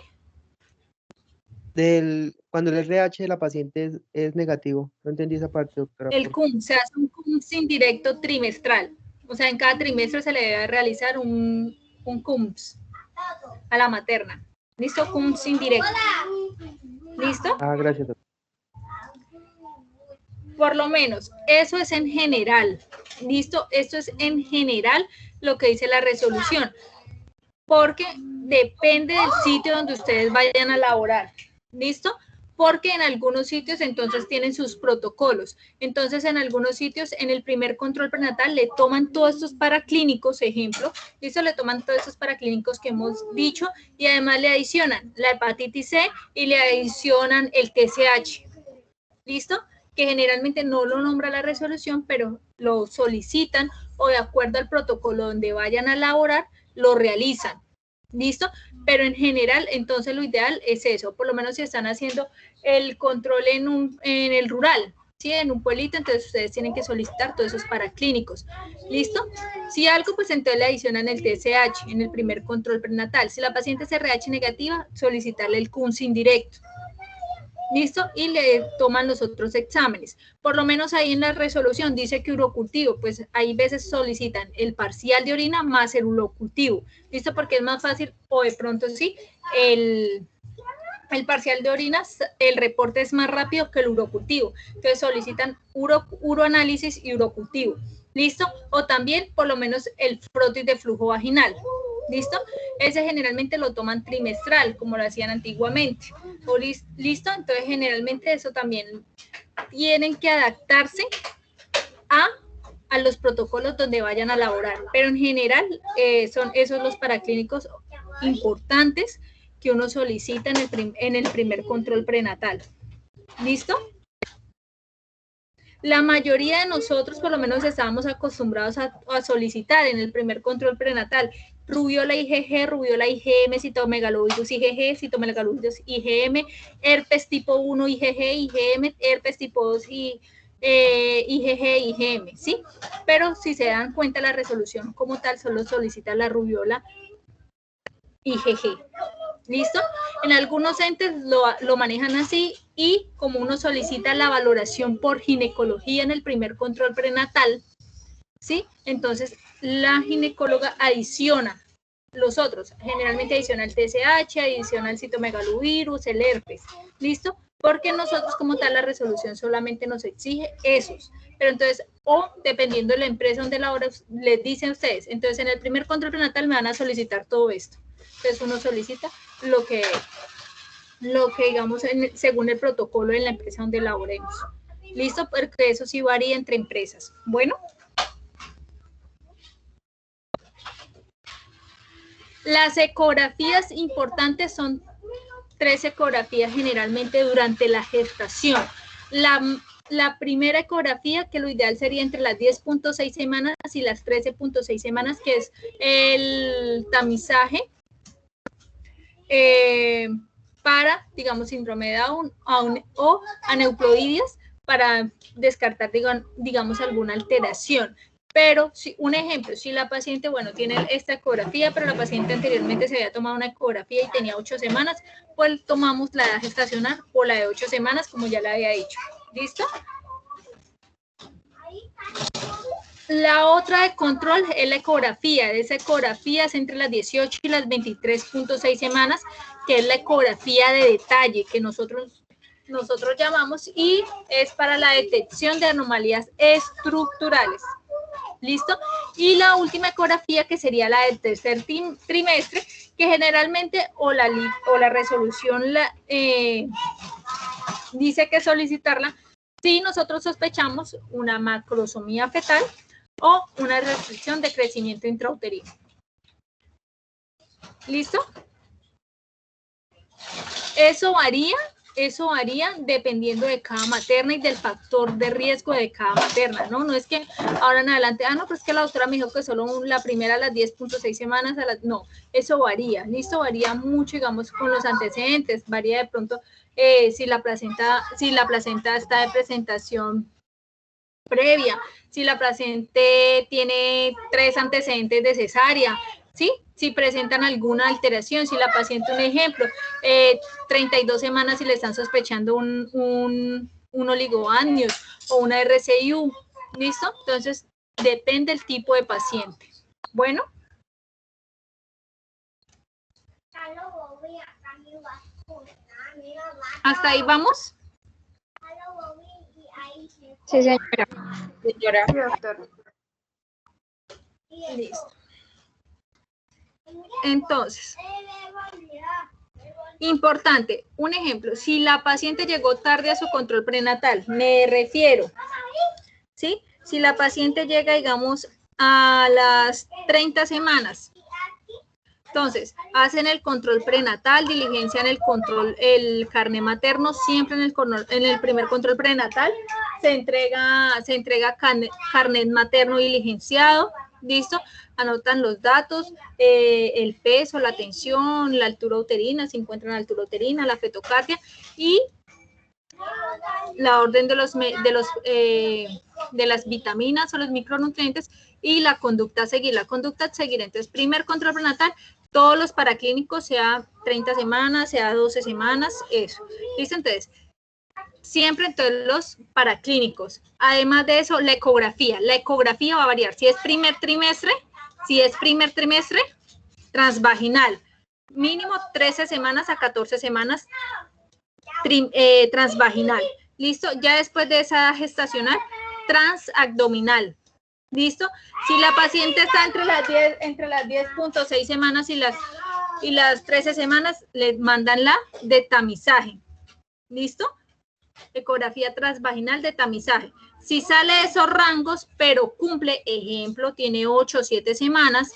Cuando el RH de la paciente es negativo. No entendí esa parte, doctora.
El CUMS, se hace un CUMS indirecto trimestral. O sea, en cada trimestre se le debe realizar un CUMS a la materna. ¿Listo? CUMS indirecto. ¿Listo?
Ah, gracias, doctora.
Por lo menos, eso es en general. ¿Listo? Esto es en general lo que dice la resolución. Porque depende del sitio donde ustedes vayan a laborar. ¿Listo? Porque en algunos sitios entonces tienen sus protocolos. Entonces en algunos sitios en el primer control prenatal le toman todos estos paraclínicos, ejemplo, ¿listo? Le toman todos estos paraclínicos que hemos dicho y además le adicionan la hepatitis C y le adicionan el TSH. ¿Listo? Que generalmente no lo nombra la resolución, pero lo solicitan o de acuerdo al protocolo donde vayan a laborar, lo realizan. ¿Listo? Pero en general, entonces lo ideal es eso, por lo menos si están haciendo el control en el rural, ¿sí? En un pueblito, entonces ustedes tienen que solicitar todos esos paraclínicos. ¿Listo? Si algo, pues entonces le adicionan el TSH en el primer control prenatal. Si la paciente es RH negativa, solicitarle el CUMS indirecto. ¿Listo? Y le toman los otros exámenes. Por lo menos ahí en la resolución dice que urocultivo, pues hay veces solicitan el parcial de orina más el urocultivo. ¿Listo? Porque es más fácil, o de pronto sí, el parcial de orina, el reporte es más rápido que el urocultivo. Entonces solicitan uroanálisis y urocultivo. ¿Listo? O también por lo menos el frotis de flujo vaginal. ¿Listo? Ese generalmente lo toman trimestral, como lo hacían antiguamente. ¿Listo? Entonces, generalmente eso también tienen que adaptarse a los protocolos donde vayan a laborar. Pero en general, son esos los paraclínicos importantes que uno solicita en el primer control prenatal. ¿Listo? La mayoría de nosotros, por lo menos, estábamos acostumbrados a solicitar en el primer control prenatal rubiola IgG, rubiola IgM, citomegalovirus IgG, citomegalovirus IgM, herpes tipo 1 IgG, IgM, herpes tipo 2 IgG, IgM, ¿sí? Pero si se dan cuenta, la resolución como tal solo solicita la rubiola IgG. ¿Listo? En algunos entes lo manejan así y como uno solicita la valoración por ginecología en el primer control prenatal, ¿sí? Entonces, la ginecóloga adiciona los otros, generalmente adiciona el TSH, adiciona el citomegalovirus, el herpes, ¿listo? Porque nosotros como tal la resolución solamente nos exige esos, pero entonces, o dependiendo de la empresa donde labora, les dicen a ustedes, entonces en el primer control prenatal me van a solicitar todo esto, entonces uno solicita lo que digamos según el protocolo de la empresa donde laboremos, ¿listo? Porque eso sí varía entre empresas, bueno. Las ecografías importantes son 3 ecografías generalmente durante la gestación. La primera ecografía, que lo ideal sería entre las 10.6 semanas y las 13.6 semanas, que es el tamizaje para, digamos, síndrome de Down o aneuploidias para descartar, digamos, alguna alteración. Pero, un ejemplo, si la paciente, bueno, tiene esta ecografía, pero la paciente anteriormente se había tomado una ecografía y tenía 8 semanas, pues tomamos la edad gestacional o la de 8 semanas, como ya le había dicho. ¿Listo? La otra de control es la ecografía. Esa ecografía es entre las 18 y las 23.6 semanas, que es la ecografía de detalle que nosotros llamamos, y es para la detección de anomalías estructurales. ¿Listo? Y la última ecografía, que sería la del tercer trimestre, que generalmente o la resolución dice que solicitarla si nosotros sospechamos una macrosomía fetal o una restricción de crecimiento intrauterino. ¿Listo? Eso varía dependiendo de cada materna y del factor de riesgo de cada materna, ¿no? No es que ahora en adelante, no, pero es que la doctora me dijo que solo la primera a las 10.6 semanas, no, eso varía, ¿listo? Varía mucho, digamos, con los antecedentes, varía de pronto si la placenta está de presentación previa, si la paciente tiene 3 antecedentes de cesárea, ¿sí? Si presentan alguna alteración, si la paciente, un ejemplo, 32 semanas y le están sospechando un oligoamnios o una RCIU, ¿listo? Entonces, depende del tipo de paciente. Bueno. ¿Hasta ahí vamos?
Sí, señora.
Señora.
Sí, doctor.
Listo. Entonces, importante, un ejemplo, si la paciente llegó tarde a su control prenatal, me refiero, ¿sí? Si la paciente llega, digamos, a las 30 semanas, entonces, hacen el control prenatal, diligencian el carné materno, siempre en el primer control prenatal, se entrega carnet materno diligenciado, ¿listo? Anotan los datos, el peso, la tensión, la altura uterina, si encuentran altura uterina, la fetocardia y la orden de las vitaminas o los micronutrientes y la conducta a seguir. La conducta a seguir, entonces, primer control prenatal, todos los paraclínicos, sea 30 semanas, sea 12 semanas, eso. ¿Listo? Entonces, siempre entonces los paraclínicos. Además de eso, la ecografía va a variar. Si es primer trimestre, transvaginal, mínimo 13 semanas a 14 semanas transvaginal. ¿Listo? Ya después de esa gestacional, transabdominal. ¿Listo? Si la paciente está entre las 10.6 semanas y las 13 semanas, le mandan la de tamizaje. ¿Listo? Ecografía transvaginal de tamizaje. Si sale de esos rangos, pero cumple, ejemplo, tiene 8 o 7 semanas,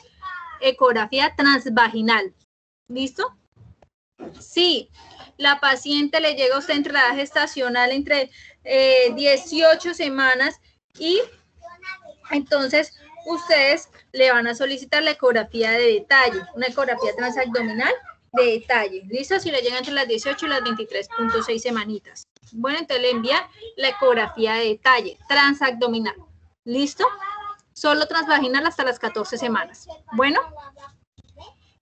ecografía transvaginal. ¿Listo? Sí. La paciente le llega a usted entre la edad gestacional entre 18 semanas y entonces ustedes le van a solicitar la ecografía de detalle, una ecografía transabdominal de detalle. ¿Listo? Si le llegan entre las 18 y las 23.6 semanitas. Bueno, entonces le envían la ecografía de detalle transabdominal. ¿Listo? Solo transvaginal hasta las 14 semanas. Bueno.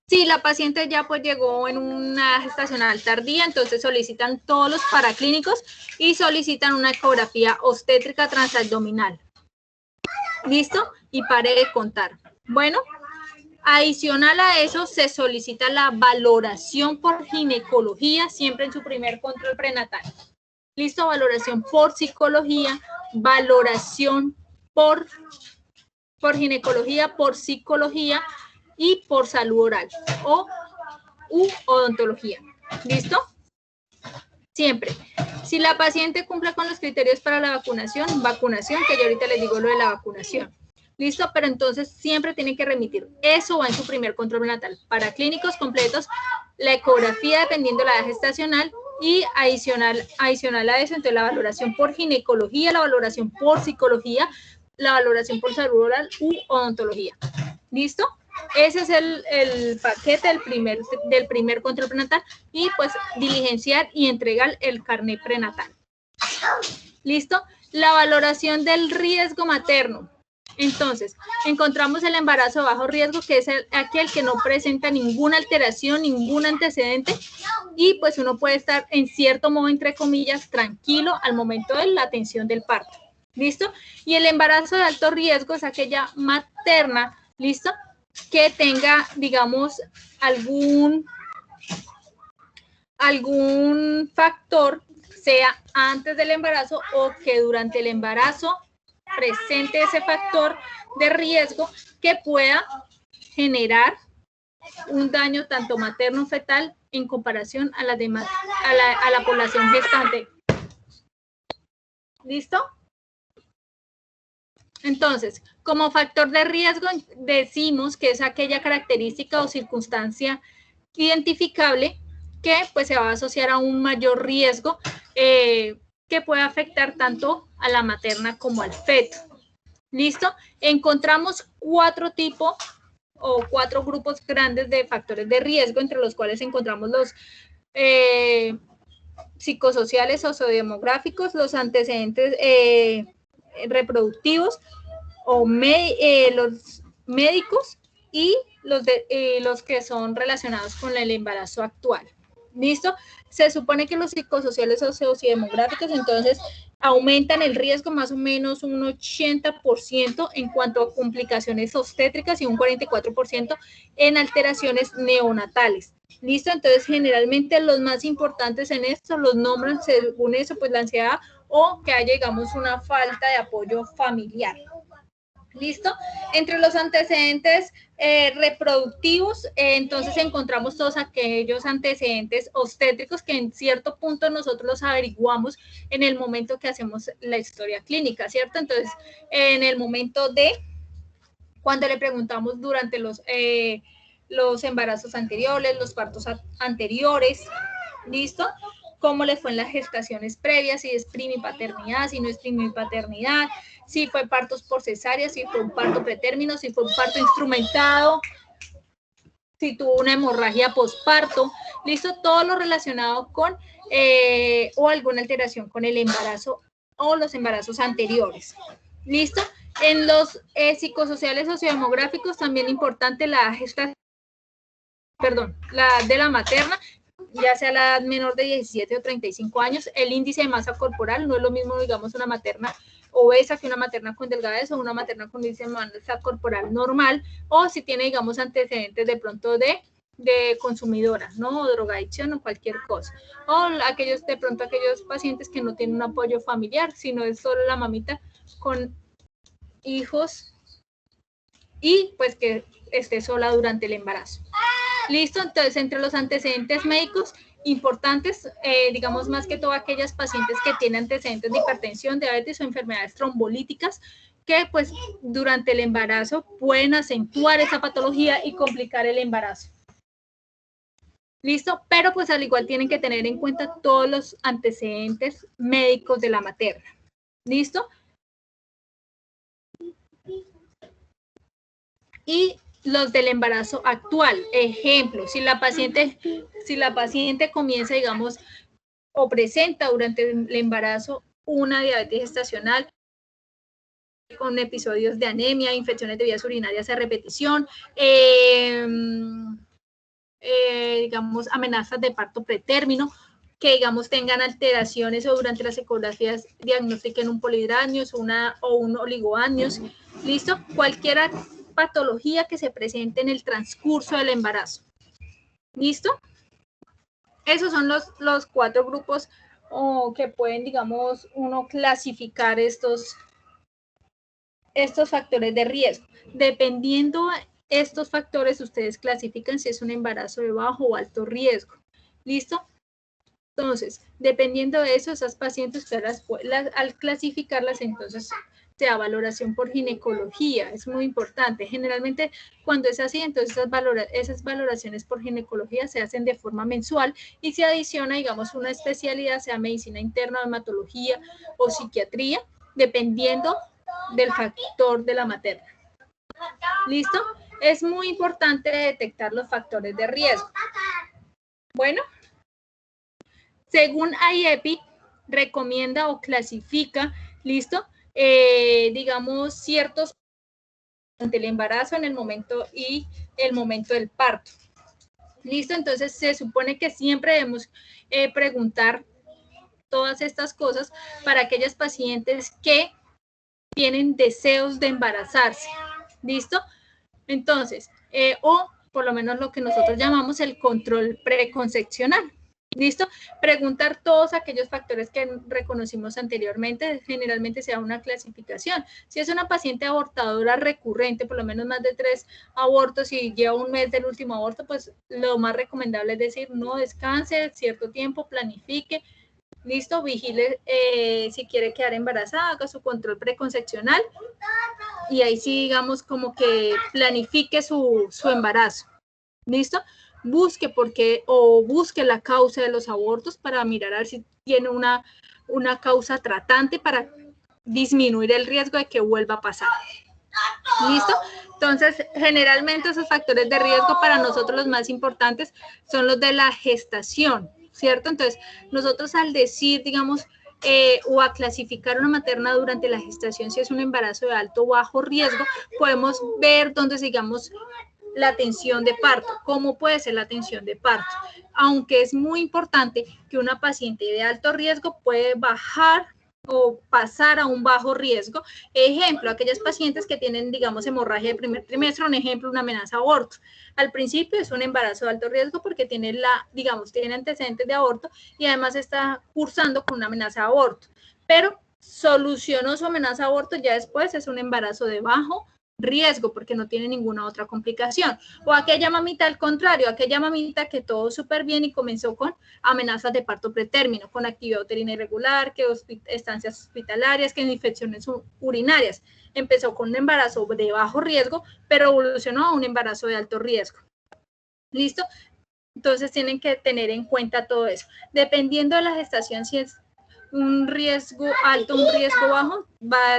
Si la paciente ya pues llegó en una gestacional tardía, entonces solicitan todos los paraclínicos y solicitan una ecografía obstétrica transabdominal. ¿Listo? Y pare de contar. Bueno, adicional a eso se solicita la valoración por ginecología siempre en su primer control prenatal. ¿Listo? Valoración por psicología, valoración por ginecología, por psicología y por salud oral o odontología. ¿Listo? Siempre. Si la paciente cumple con los criterios para la vacunación, que yo ahorita les digo lo de la vacunación. ¿Listo? Pero entonces siempre tienen que remitir. Eso va en su primer control prenatal. Para clínicos completos, la ecografía dependiendo de la edad gestacional y adicional a eso, entonces la valoración por ginecología, la valoración por psicología, la valoración por salud oral u odontología. ¿Listo? Ese es el paquete del primer control prenatal y pues diligenciar y entregar el carnet prenatal. ¿Listo? La valoración del riesgo materno. Entonces, encontramos el embarazo de bajo riesgo, que es aquel que no presenta ninguna alteración, ningún antecedente y pues uno puede estar en cierto modo, entre comillas, tranquilo al momento de la atención del parto. ¿Listo? Y el embarazo de alto riesgo es aquella materna, ¿listo?, que tenga, digamos, algún factor, sea antes del embarazo o que durante el embarazo presente ese factor de riesgo que pueda generar un daño tanto materno fetal en comparación a la demás, a la población gestante. ¿Listo? Entonces, como factor de riesgo decimos que es aquella característica o circunstancia identificable que pues se va a asociar a un mayor riesgo que puede afectar tanto a la materna como al feto. ¿Listo? Encontramos 4 tipos o 4 grupos grandes de factores de riesgo, entre los cuales encontramos los psicosociales, sociodemográficos, los antecedentes reproductivos o los médicos y los que son relacionados con el embarazo actual. ¿Listo? Se supone que los psicosociales o sociodemográficos entonces aumentan el riesgo más o menos un 80% en cuanto a complicaciones obstétricas y un 44% en alteraciones neonatales. ¿Listo? Entonces generalmente los más importantes en esto los nombran según eso, pues la ansiedad o que haya, digamos, una falta de apoyo familiar. ¿Listo? Entre los antecedentes reproductivos, entonces encontramos todos aquellos antecedentes obstétricos que en cierto punto nosotros los averiguamos en el momento que hacemos la historia clínica, ¿cierto? Entonces, en el momento de cuando le preguntamos durante los embarazos anteriores, los partos anteriores, ¿listo? Cómo le fue en las gestaciones previas, si es primipaternidad, si no es primipaternidad, si fue partos por cesárea, si fue un parto pretérmino, si fue un parto instrumentado, si tuvo una hemorragia posparto, listo, todo lo relacionado con o alguna alteración con el embarazo o los embarazos anteriores, listo. En los psicosociales sociodemográficos también importante la gestación, la de la materna, ya sea la edad menor de 17 o 35 años, el índice de masa corporal no es lo mismo, digamos, una materna obesa que una materna con delgadez o una materna con índice de masa corporal normal, o si tiene, digamos, antecedentes de pronto de consumidora, ¿no? O drogadicción o cualquier cosa. O aquellos pacientes que no tienen un apoyo familiar, sino es solo la mamita con hijos y pues que esté sola durante el embarazo. Listo, entonces entre los antecedentes médicos importantes, digamos más que todo aquellas pacientes que tienen antecedentes de hipertensión, diabetes o enfermedades trombolíticas que pues durante el embarazo pueden acentuar esa patología y complicar el embarazo. ¿Listo? Pero pues al igual tienen que tener en cuenta todos los antecedentes médicos de la materna. ¿Listo? Y los del embarazo actual. Ejemplo, si la paciente comienza, digamos, o presenta durante el embarazo una diabetes gestacional con episodios de anemia, infecciones de vías urinarias a repetición, digamos, amenazas de parto pretérmino, que digamos tengan alteraciones o durante las ecografías diagnostiquen un polidramnios o un oligoamnios, ¿listo? Cualquier patología que se presente en el transcurso del embarazo, ¿listo? Esos son los 4 grupos que pueden, digamos, uno clasificar estos factores de riesgo. Dependiendo estos factores, ustedes clasifican si es un embarazo de bajo o alto riesgo. ¿Listo? Entonces, dependiendo de eso, esas pacientes, al clasificarlas, entonces se da valoración por ginecología. Es muy importante. Generalmente, cuando es así, entonces esas valoraciones por ginecología se hacen de forma mensual y se adiciona, digamos, una especialidad, sea medicina interna, hematología o psiquiatría, dependiendo del factor de la materna. ¿Listo? Es muy importante detectar los factores de riesgo. Bueno, según IEPI, recomienda o clasifica, ¿listo? Digamos, ciertos durante el embarazo, en el momento y el momento del parto. ¿Listo? Entonces, se supone que siempre debemos preguntar todas estas cosas para aquellas pacientes que tienen deseos de embarazarse. ¿Listo? Entonces, o por lo menos lo que nosotros llamamos el control preconcepcional. ¿Listo? Preguntar todos aquellos factores que reconocimos anteriormente, generalmente se da una clasificación. Si es una paciente abortadora recurrente, por lo menos más de 3 abortos y lleva un mes del último aborto, pues lo más recomendable es decir, no descanse, cierto tiempo, planifique, listo, vigile si quiere quedar embarazada, haga su control preconcepcional y ahí sí, digamos, como que planifique su embarazo. ¿Listo? Busque busque la causa de los abortos para mirar a ver si tiene una causa tratante para disminuir el riesgo de que vuelva a pasar. ¿Listo? Entonces, generalmente esos factores de riesgo para nosotros los más importantes son los de la gestación, ¿cierto? Entonces, nosotros al decir, digamos, o a clasificar una materna durante la gestación, si es un embarazo de alto o bajo riesgo, podemos ver dónde, digamos, la atención de parto. ¿Cómo puede ser la atención de parto? Aunque es muy importante que una paciente de alto riesgo puede bajar o pasar a un bajo riesgo. Ejemplo, aquellas pacientes que tienen, digamos, hemorragia de primer trimestre, un ejemplo, una amenaza de aborto. Al principio es un embarazo de alto riesgo porque tiene tiene antecedentes de aborto y además está cursando con una amenaza de aborto. Pero solucionó su amenaza de aborto, ya después es un embarazo de bajo riesgo porque no tiene ninguna otra complicación. O aquella mamita al contrario, aquella mamita que todo súper bien y comenzó con amenazas de parto pretérmino, con actividad uterina irregular, que estancias hospitalarias, que infecciones urinarias. Empezó con un embarazo de bajo riesgo, pero evolucionó a un embarazo de alto riesgo. ¿Listo? Entonces tienen que tener en cuenta todo eso. Dependiendo de la gestación, si es un riesgo alto, un riesgo bajo, va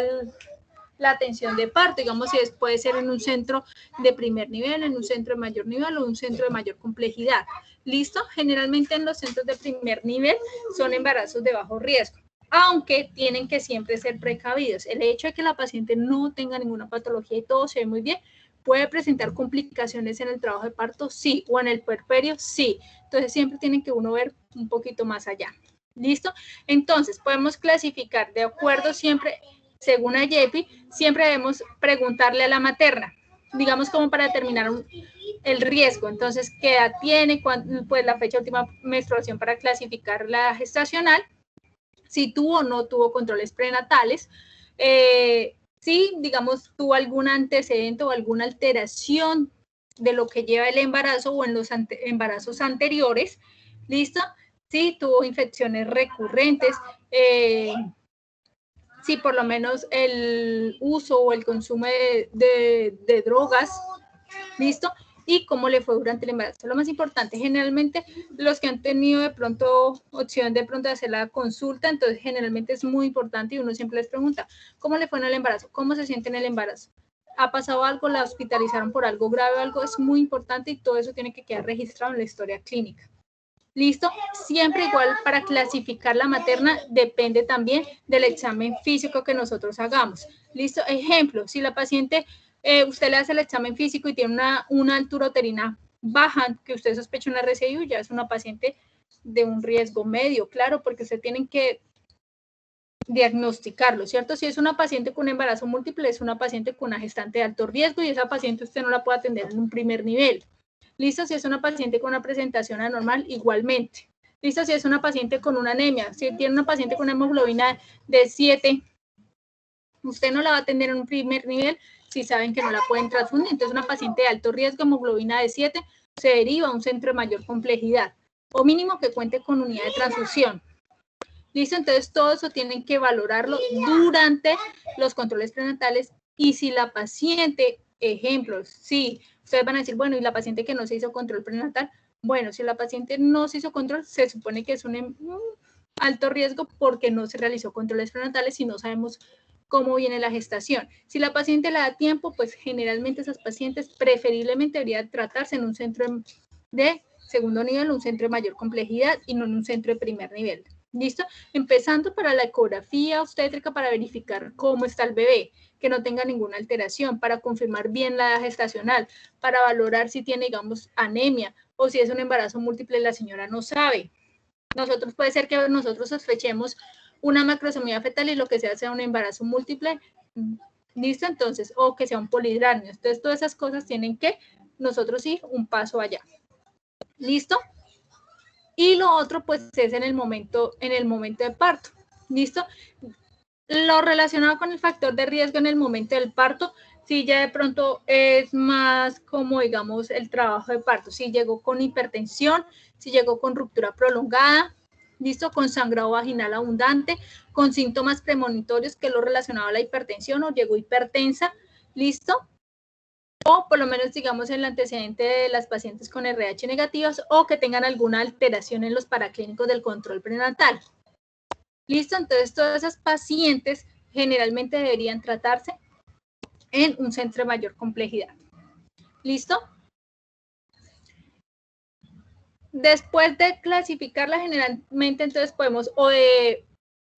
la atención de parto, digamos, si puede ser en un centro de primer nivel, en un centro de mayor nivel o un centro de mayor complejidad. ¿Listo? Generalmente en los centros de primer nivel son embarazos de bajo riesgo, aunque tienen que siempre ser precavidos. El hecho de que la paciente no tenga ninguna patología y todo se ve muy bien, ¿puede presentar complicaciones en el trabajo de parto? Sí. ¿O en el puerperio? Sí. Entonces siempre tienen que uno ver un poquito más allá. ¿Listo? Entonces podemos clasificar de acuerdo siempre. Según IEPI, siempre debemos preguntarle a la materna, digamos como para determinar el riesgo. Entonces, ¿qué edad tiene? Pues la fecha de última menstruación para clasificar la gestacional, si tuvo o no tuvo controles prenatales, si, digamos, tuvo algún antecedente o alguna alteración de lo que lleva el embarazo o en los embarazos anteriores, ¿listo? Si tuvo infecciones recurrentes, si por lo menos el uso o el consumo de drogas, ¿listo? y cómo le fue durante el embarazo. Lo más importante, generalmente los que han tenido de pronto opción de pronto de hacer la consulta, entonces generalmente es muy importante y uno siempre les pregunta, ¿cómo le fue en el embarazo? ¿Cómo se siente en el embarazo? ¿Ha pasado algo? ¿La hospitalizaron por algo grave o algo? Es muy importante y todo eso tiene que quedar registrado en la historia clínica. ¿Listo? Siempre igual para clasificar la materna depende también del examen físico que nosotros hagamos. ¿Listo? Ejemplo, si la paciente, usted le hace el examen físico y tiene una altura uterina baja, que usted sospecha una RCIU, ya es una paciente de un riesgo medio, claro, porque usted tiene que diagnosticarlo, ¿cierto? Si es una paciente con embarazo múltiple, es una paciente con una gestante de alto riesgo y esa paciente usted no la puede atender en un primer nivel. ¿Listo? Si es una paciente con una presentación anormal, igualmente. ¿Listo? Si es una paciente con una anemia, si tiene una paciente con una hemoglobina de 7, usted no la va a atender en un primer nivel si saben que no la pueden transfundir. Entonces, una paciente de alto riesgo, hemoglobina de 7, se deriva a un centro de mayor complejidad o mínimo que cuente con unidad de transfusión. ¿Listo? Entonces, todo eso tienen que valorarlo durante los controles prenatales y si la paciente, ejemplos, sí, ustedes van a decir, bueno, y la paciente que no se hizo control prenatal, bueno, si la paciente no se hizo control, se supone que es un alto riesgo porque no se realizó controles prenatales y no sabemos cómo viene la gestación. Si la paciente le da tiempo, pues generalmente esas pacientes preferiblemente deberían tratarse en un centro de segundo nivel, un centro de mayor complejidad y no en un centro de primer nivel. ¿Listo? Empezando para la ecografía obstétrica para verificar cómo está el bebé, que no tenga ninguna alteración, para confirmar bien la edad gestacional, para valorar si tiene, digamos, anemia o si es un embarazo múltiple la señora no sabe. Nosotros puede ser que nosotros sospechemos una macrosomía fetal y lo que sea un embarazo múltiple, ¿listo? Entonces, o que sea un polidráneo. Entonces, todas esas cosas tienen que nosotros ir un paso allá. ¿Listo? Y lo otro, pues, es en el momento de parto. ¿Listo? Lo relacionado con el factor de riesgo en el momento del parto, si ya de pronto es más como, digamos, el trabajo de parto. Si llegó con hipertensión, si llegó con ruptura prolongada, ¿listo? Con sangrado vaginal abundante, con síntomas premonitorios que es lo relacionado a la hipertensión o llegó hipertensa, ¿listo? O por lo menos, digamos, el antecedente de las pacientes con RH negativas o que tengan alguna alteración en los paraclínicos del control prenatal. ¿Listo? Entonces, todas esas pacientes generalmente deberían tratarse en un centro de mayor complejidad. ¿Listo? Después de clasificarla, generalmente entonces podemos o de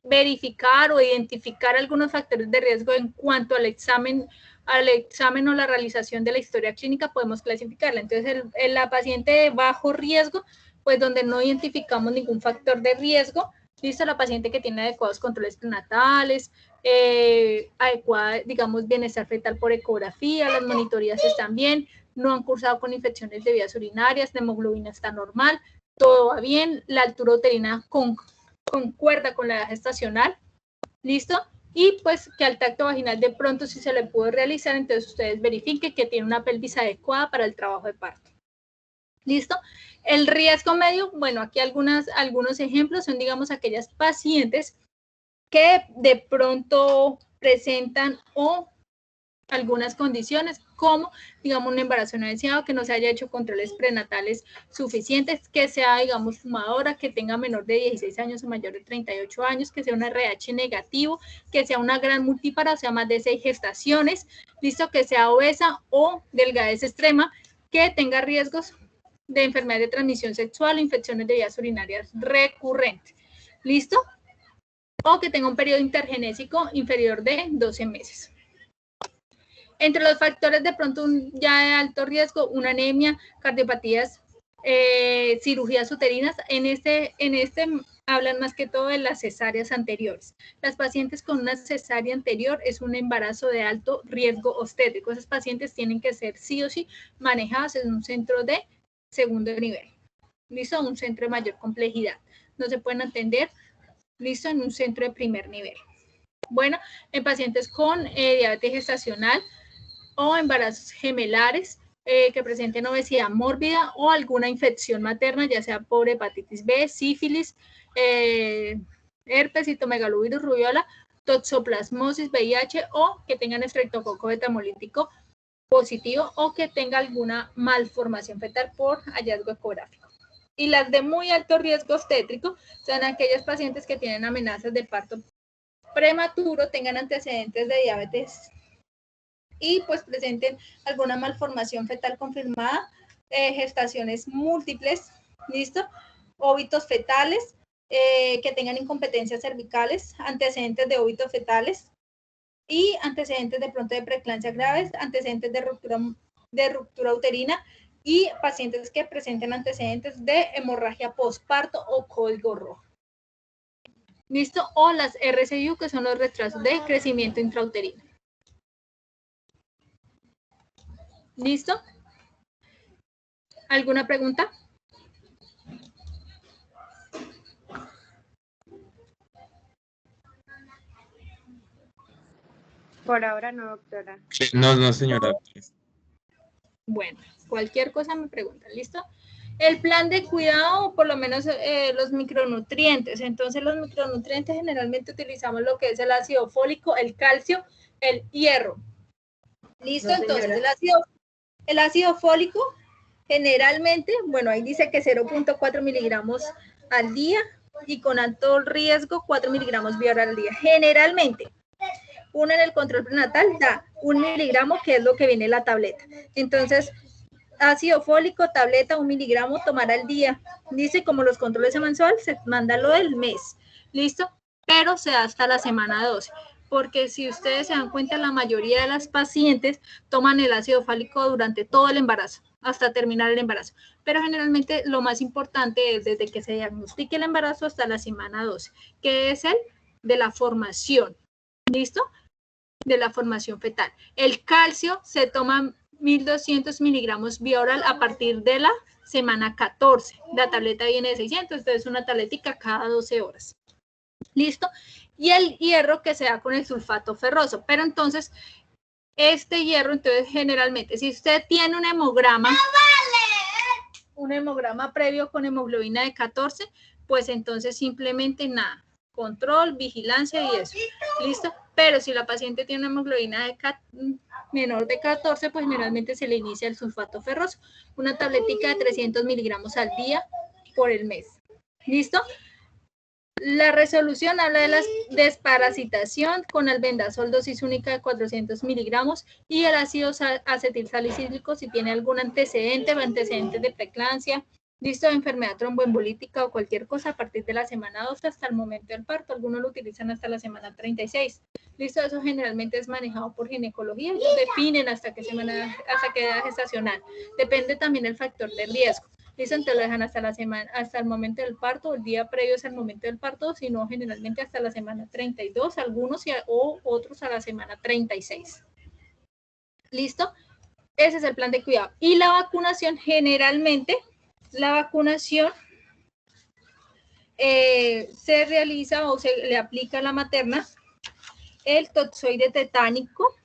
verificar o identificar algunos factores de riesgo en cuanto al examen o la realización de la historia clínica, podemos clasificarla. Entonces, la paciente de bajo riesgo, pues donde no identificamos ningún factor de riesgo, listo, la paciente que tiene adecuados controles prenatales, adecuada, digamos, bienestar fetal por ecografía, las monitorías están bien, no han cursado con infecciones de vías urinarias, la hemoglobina está normal, todo va bien, la altura uterina concuerda con la edad gestacional, ¿listo? Y pues que al tacto vaginal de pronto si se le pudo realizar, entonces ustedes verifiquen que tiene una pelvis adecuada para el trabajo de parto. ¿Listo? El riesgo medio, bueno, aquí algunos ejemplos son, digamos, aquellas pacientes que de pronto presentan o algunas condiciones como, digamos, un embarazo no deseado, que no se haya hecho controles prenatales suficientes, que sea, digamos, fumadora, que tenga menor de 16 años o mayor de 38 años, que sea un RH negativo, que sea una gran multípara, o sea, más de 6 gestaciones, listo, que sea obesa o delgadez extrema, que tenga riesgos de enfermedad de transmisión sexual o infecciones de vías urinarias recurrentes, ¿listo? O que tenga un periodo intergenésico inferior de 12 meses. Entre los factores de pronto ya de alto riesgo, una anemia, cardiopatías, cirugías uterinas, en este hablan más que todo de las cesáreas anteriores. Las pacientes con una cesárea anterior es un embarazo de alto riesgo obstétrico. Esas pacientes tienen que ser sí o sí manejadas en un centro de segundo nivel, ¿listo? Un centro de mayor complejidad. No se pueden atender, ¿listo? En un centro de primer nivel. Bueno, en pacientes con diabetes gestacional o embarazos gemelares que presenten obesidad mórbida o alguna infección materna, ya sea por hepatitis B, sífilis, herpes, citomegalovirus, rubiola, toxoplasmosis, VIH o que tengan estreptococo betamolítico positivo o que tenga alguna malformación fetal por hallazgo ecográfico. Y las de muy alto riesgo obstétrico son aquellas pacientes que tienen amenazas de parto prematuro, tengan antecedentes de diabetes y pues presenten alguna malformación fetal confirmada, gestaciones múltiples, ¿listo? Óbitos fetales, que tengan incompetencias cervicales, antecedentes de óbitos fetales y antecedentes de pronto de preeclampsia graves, antecedentes de ruptura uterina y pacientes que presenten antecedentes de hemorragia postparto o código rojo. ¿Listo? O las RCU, que son los retrasos de crecimiento intrauterino. ¿Listo? ¿Alguna pregunta?
Por ahora no, doctora.
No, señora.
Bueno, cualquier cosa me preguntan, ¿listo? El plan de cuidado, por lo menos los micronutrientes. Entonces, los micronutrientes generalmente utilizamos lo que es el ácido fólico, el calcio, el hierro. ¿Listo?
No,
entonces,
señora.
el ácido fólico, generalmente, bueno, ahí dice que 0.4 miligramos al día y con alto riesgo 4 miligramos vía oral al día. Generalmente, uno en el control prenatal da 1 miligramo, que es lo que viene en la tableta. Entonces, ácido fólico, tableta, 1 miligramo, tomar al día. Dice, como los controles mensuales, se manda lo del mes. ¿Listo? Pero se da hasta la semana 12. Porque si ustedes se dan cuenta, la mayoría de las pacientes toman el ácido fólico durante todo el embarazo, hasta terminar el embarazo. Pero generalmente lo más importante es desde que se diagnostique el embarazo hasta la semana 12, que es el de la formación. ¿Listo? De la formación fetal. El calcio se toma 1.200 miligramos vía oral a partir de la semana 14. La tableta viene de 600, entonces una tabletica cada 12 horas. ¿Listo? Y el hierro que se da con el sulfato ferroso. Pero entonces, este hierro, entonces generalmente, si usted tiene un hemograma previo con hemoglobina de 14, pues entonces simplemente nada. Control, vigilancia y eso. ¿Listo? Pero si la paciente tiene una hemoglobina menor de 14, pues generalmente se le inicia el sulfato ferroso. Una tabletica de 300 miligramos al día por el mes. ¿Listo? La resolución habla de la desparasitación con albendazol dosis única de 400 miligramos y el ácido acetilsalicílico si tiene algún antecedente de preeclampsia, listo, enfermedad tromboembolítica o cualquier cosa a partir de la semana 12 hasta el momento del parto. Algunos lo utilizan hasta la semana 36. Listo, eso generalmente es manejado por ginecología. Ellos definen hasta qué edad gestacional. Depende también del factor de riesgo. Listo, entonces lo dejan hasta el momento del parto, el día previo es el momento del parto, sino generalmente hasta la semana 32, algunos o otros a la semana 36. ¿Listo? Ese es el plan de cuidado. Y la vacunación, generalmente, la vacunación se realiza o se le aplica a la materna el toxoide tetánico,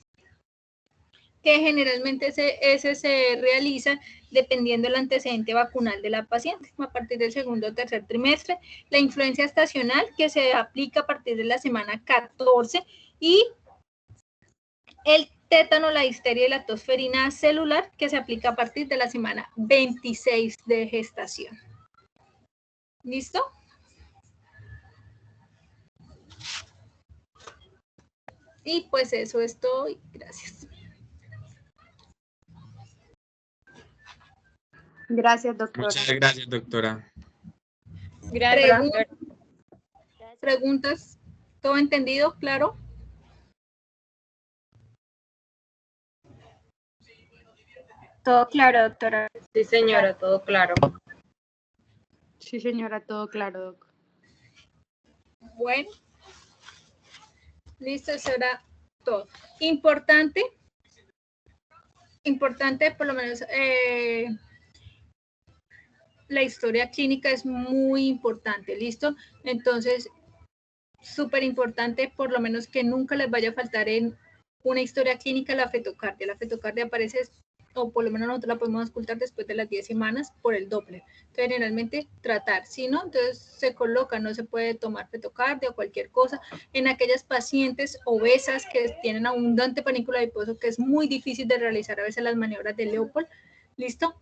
que generalmente ese se realiza dependiendo del antecedente vacunal de la paciente, a partir del segundo o tercer trimestre. La influencia estacional, que se aplica a partir de la semana 14, y el tétano, la difteria y la tosferina celular, que se aplica a partir de la semana 26 de gestación. ¿Listo? Y pues eso es todo y gracias.
Gracias, doctora.
Muchas gracias, doctora.
Gracias.
¿Preguntas? ¿Todo entendido? ¿Claro?
Todo claro, doctora.
Sí, señora, todo claro.
Sí, señora, todo claro, doc.
Bueno. Listo, eso era todo. Importante, por lo menos, la historia clínica es muy importante, ¿listo? Entonces, súper importante, por lo menos que nunca les vaya a faltar en una historia clínica la fetocardia. La fetocardia aparece o por lo menos nosotros la podemos auscultar después de las 10 semanas por el Doppler. Entonces, generalmente tratar, si no, entonces se coloca, no se puede tomar fetocardia o cualquier cosa. En aquellas pacientes obesas que tienen abundante panículo adiposo, que es muy difícil de realizar a veces las maniobras de Leopold, ¿listo?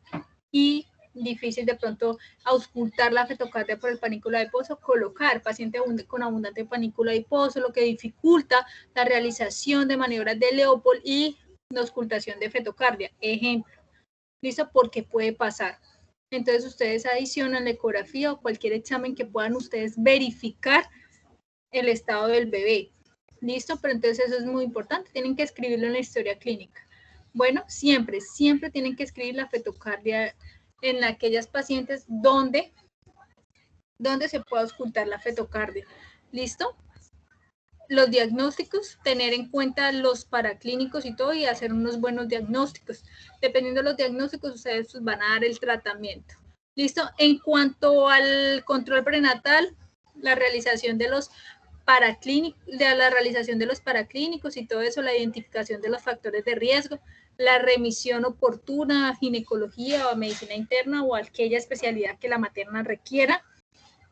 Y difícil de pronto auscultar la fetocardia por el panículo adiposo, colocar paciente con abundante panículo adiposo, lo que dificulta la realización de maniobras de Leopold y la auscultación de fetocardia, ejemplo, ¿listo? Porque puede pasar. Entonces ustedes adicionan la ecografía o cualquier examen que puedan ustedes verificar el estado del bebé, ¿listo? Pero entonces eso es muy importante, tienen que escribirlo en la historia clínica. Bueno, siempre tienen que escribir la fetocardia en aquellas pacientes donde se pueda auscultar la fetocardia. ¿Listo? Los diagnósticos, tener en cuenta los paraclínicos y todo y hacer unos buenos diagnósticos. Dependiendo de los diagnósticos, ustedes van a dar el tratamiento. ¿Listo? En cuanto al control prenatal, la realización de los paraclínicos y todo eso, la identificación de los factores de riesgo, la remisión oportuna a ginecología o a medicina interna o a aquella especialidad que la materna requiera,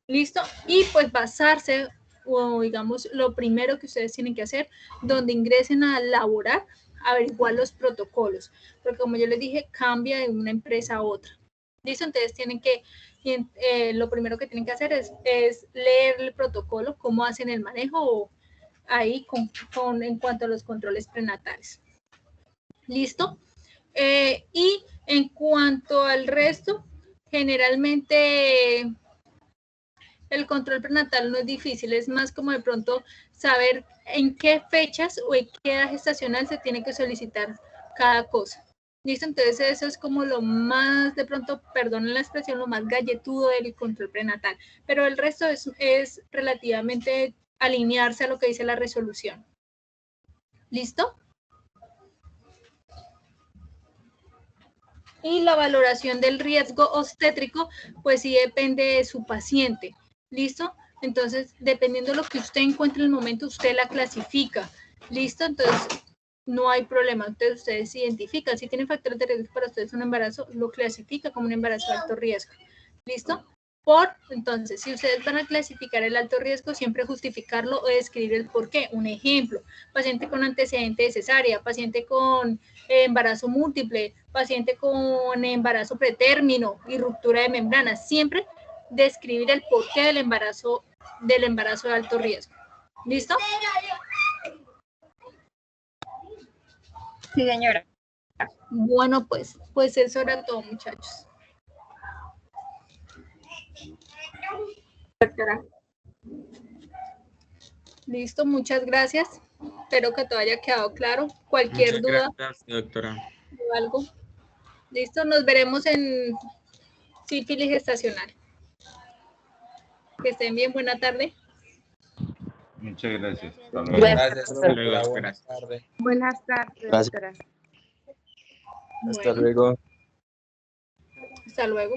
¿listo? Y pues basarse, o digamos, lo primero que ustedes tienen que hacer, donde ingresen a laborar, averiguar los protocolos, porque como yo les dije, cambia de una empresa a otra, ¿listo? Entonces tienen que, lo primero que tienen que hacer es leer el protocolo, cómo hacen el manejo ahí en cuanto a los controles prenatales. ¿Listo? Y en cuanto al resto, generalmente el control prenatal no es difícil, es más como de pronto saber en qué fechas o en qué edad gestacional se tiene que solicitar cada cosa. ¿Listo? Entonces eso es como lo más, de pronto, perdonen la expresión, lo más galletudo del control prenatal, pero el resto es relativamente alinearse a lo que dice la resolución. ¿Listo? Y la valoración del riesgo obstétrico, pues sí depende de su paciente, ¿listo? Entonces, dependiendo de lo que usted encuentre en el momento, usted la clasifica, ¿listo? Entonces, no hay problema, entonces ustedes identifican, si tienen factores de riesgo para ustedes un embarazo, lo clasifica como un embarazo de alto riesgo, ¿listo? Entonces, si ustedes van a clasificar el alto riesgo, siempre justificarlo o describir el por qué. Un ejemplo, paciente con antecedente de cesárea, paciente con embarazo múltiple, paciente con embarazo pretérmino y ruptura de membranas. Siempre describir el porqué del embarazo de alto riesgo. ¿Listo?
Sí, señora.
Bueno, pues eso era todo, muchachos. Doctora. Listo, muchas gracias. Espero que todo haya quedado claro. Cualquier duda.
Gracias, doctora.
O algo. Listo, nos veremos en sífilis gestacional. Que estén bien, buena tarde.
Muchas gracias. Hasta luego.
Gracias, hasta luego.
Buenas tardes.
Buenas tardes,
Gracias.
doctora.
Hasta
Bueno,
luego.
hasta luego.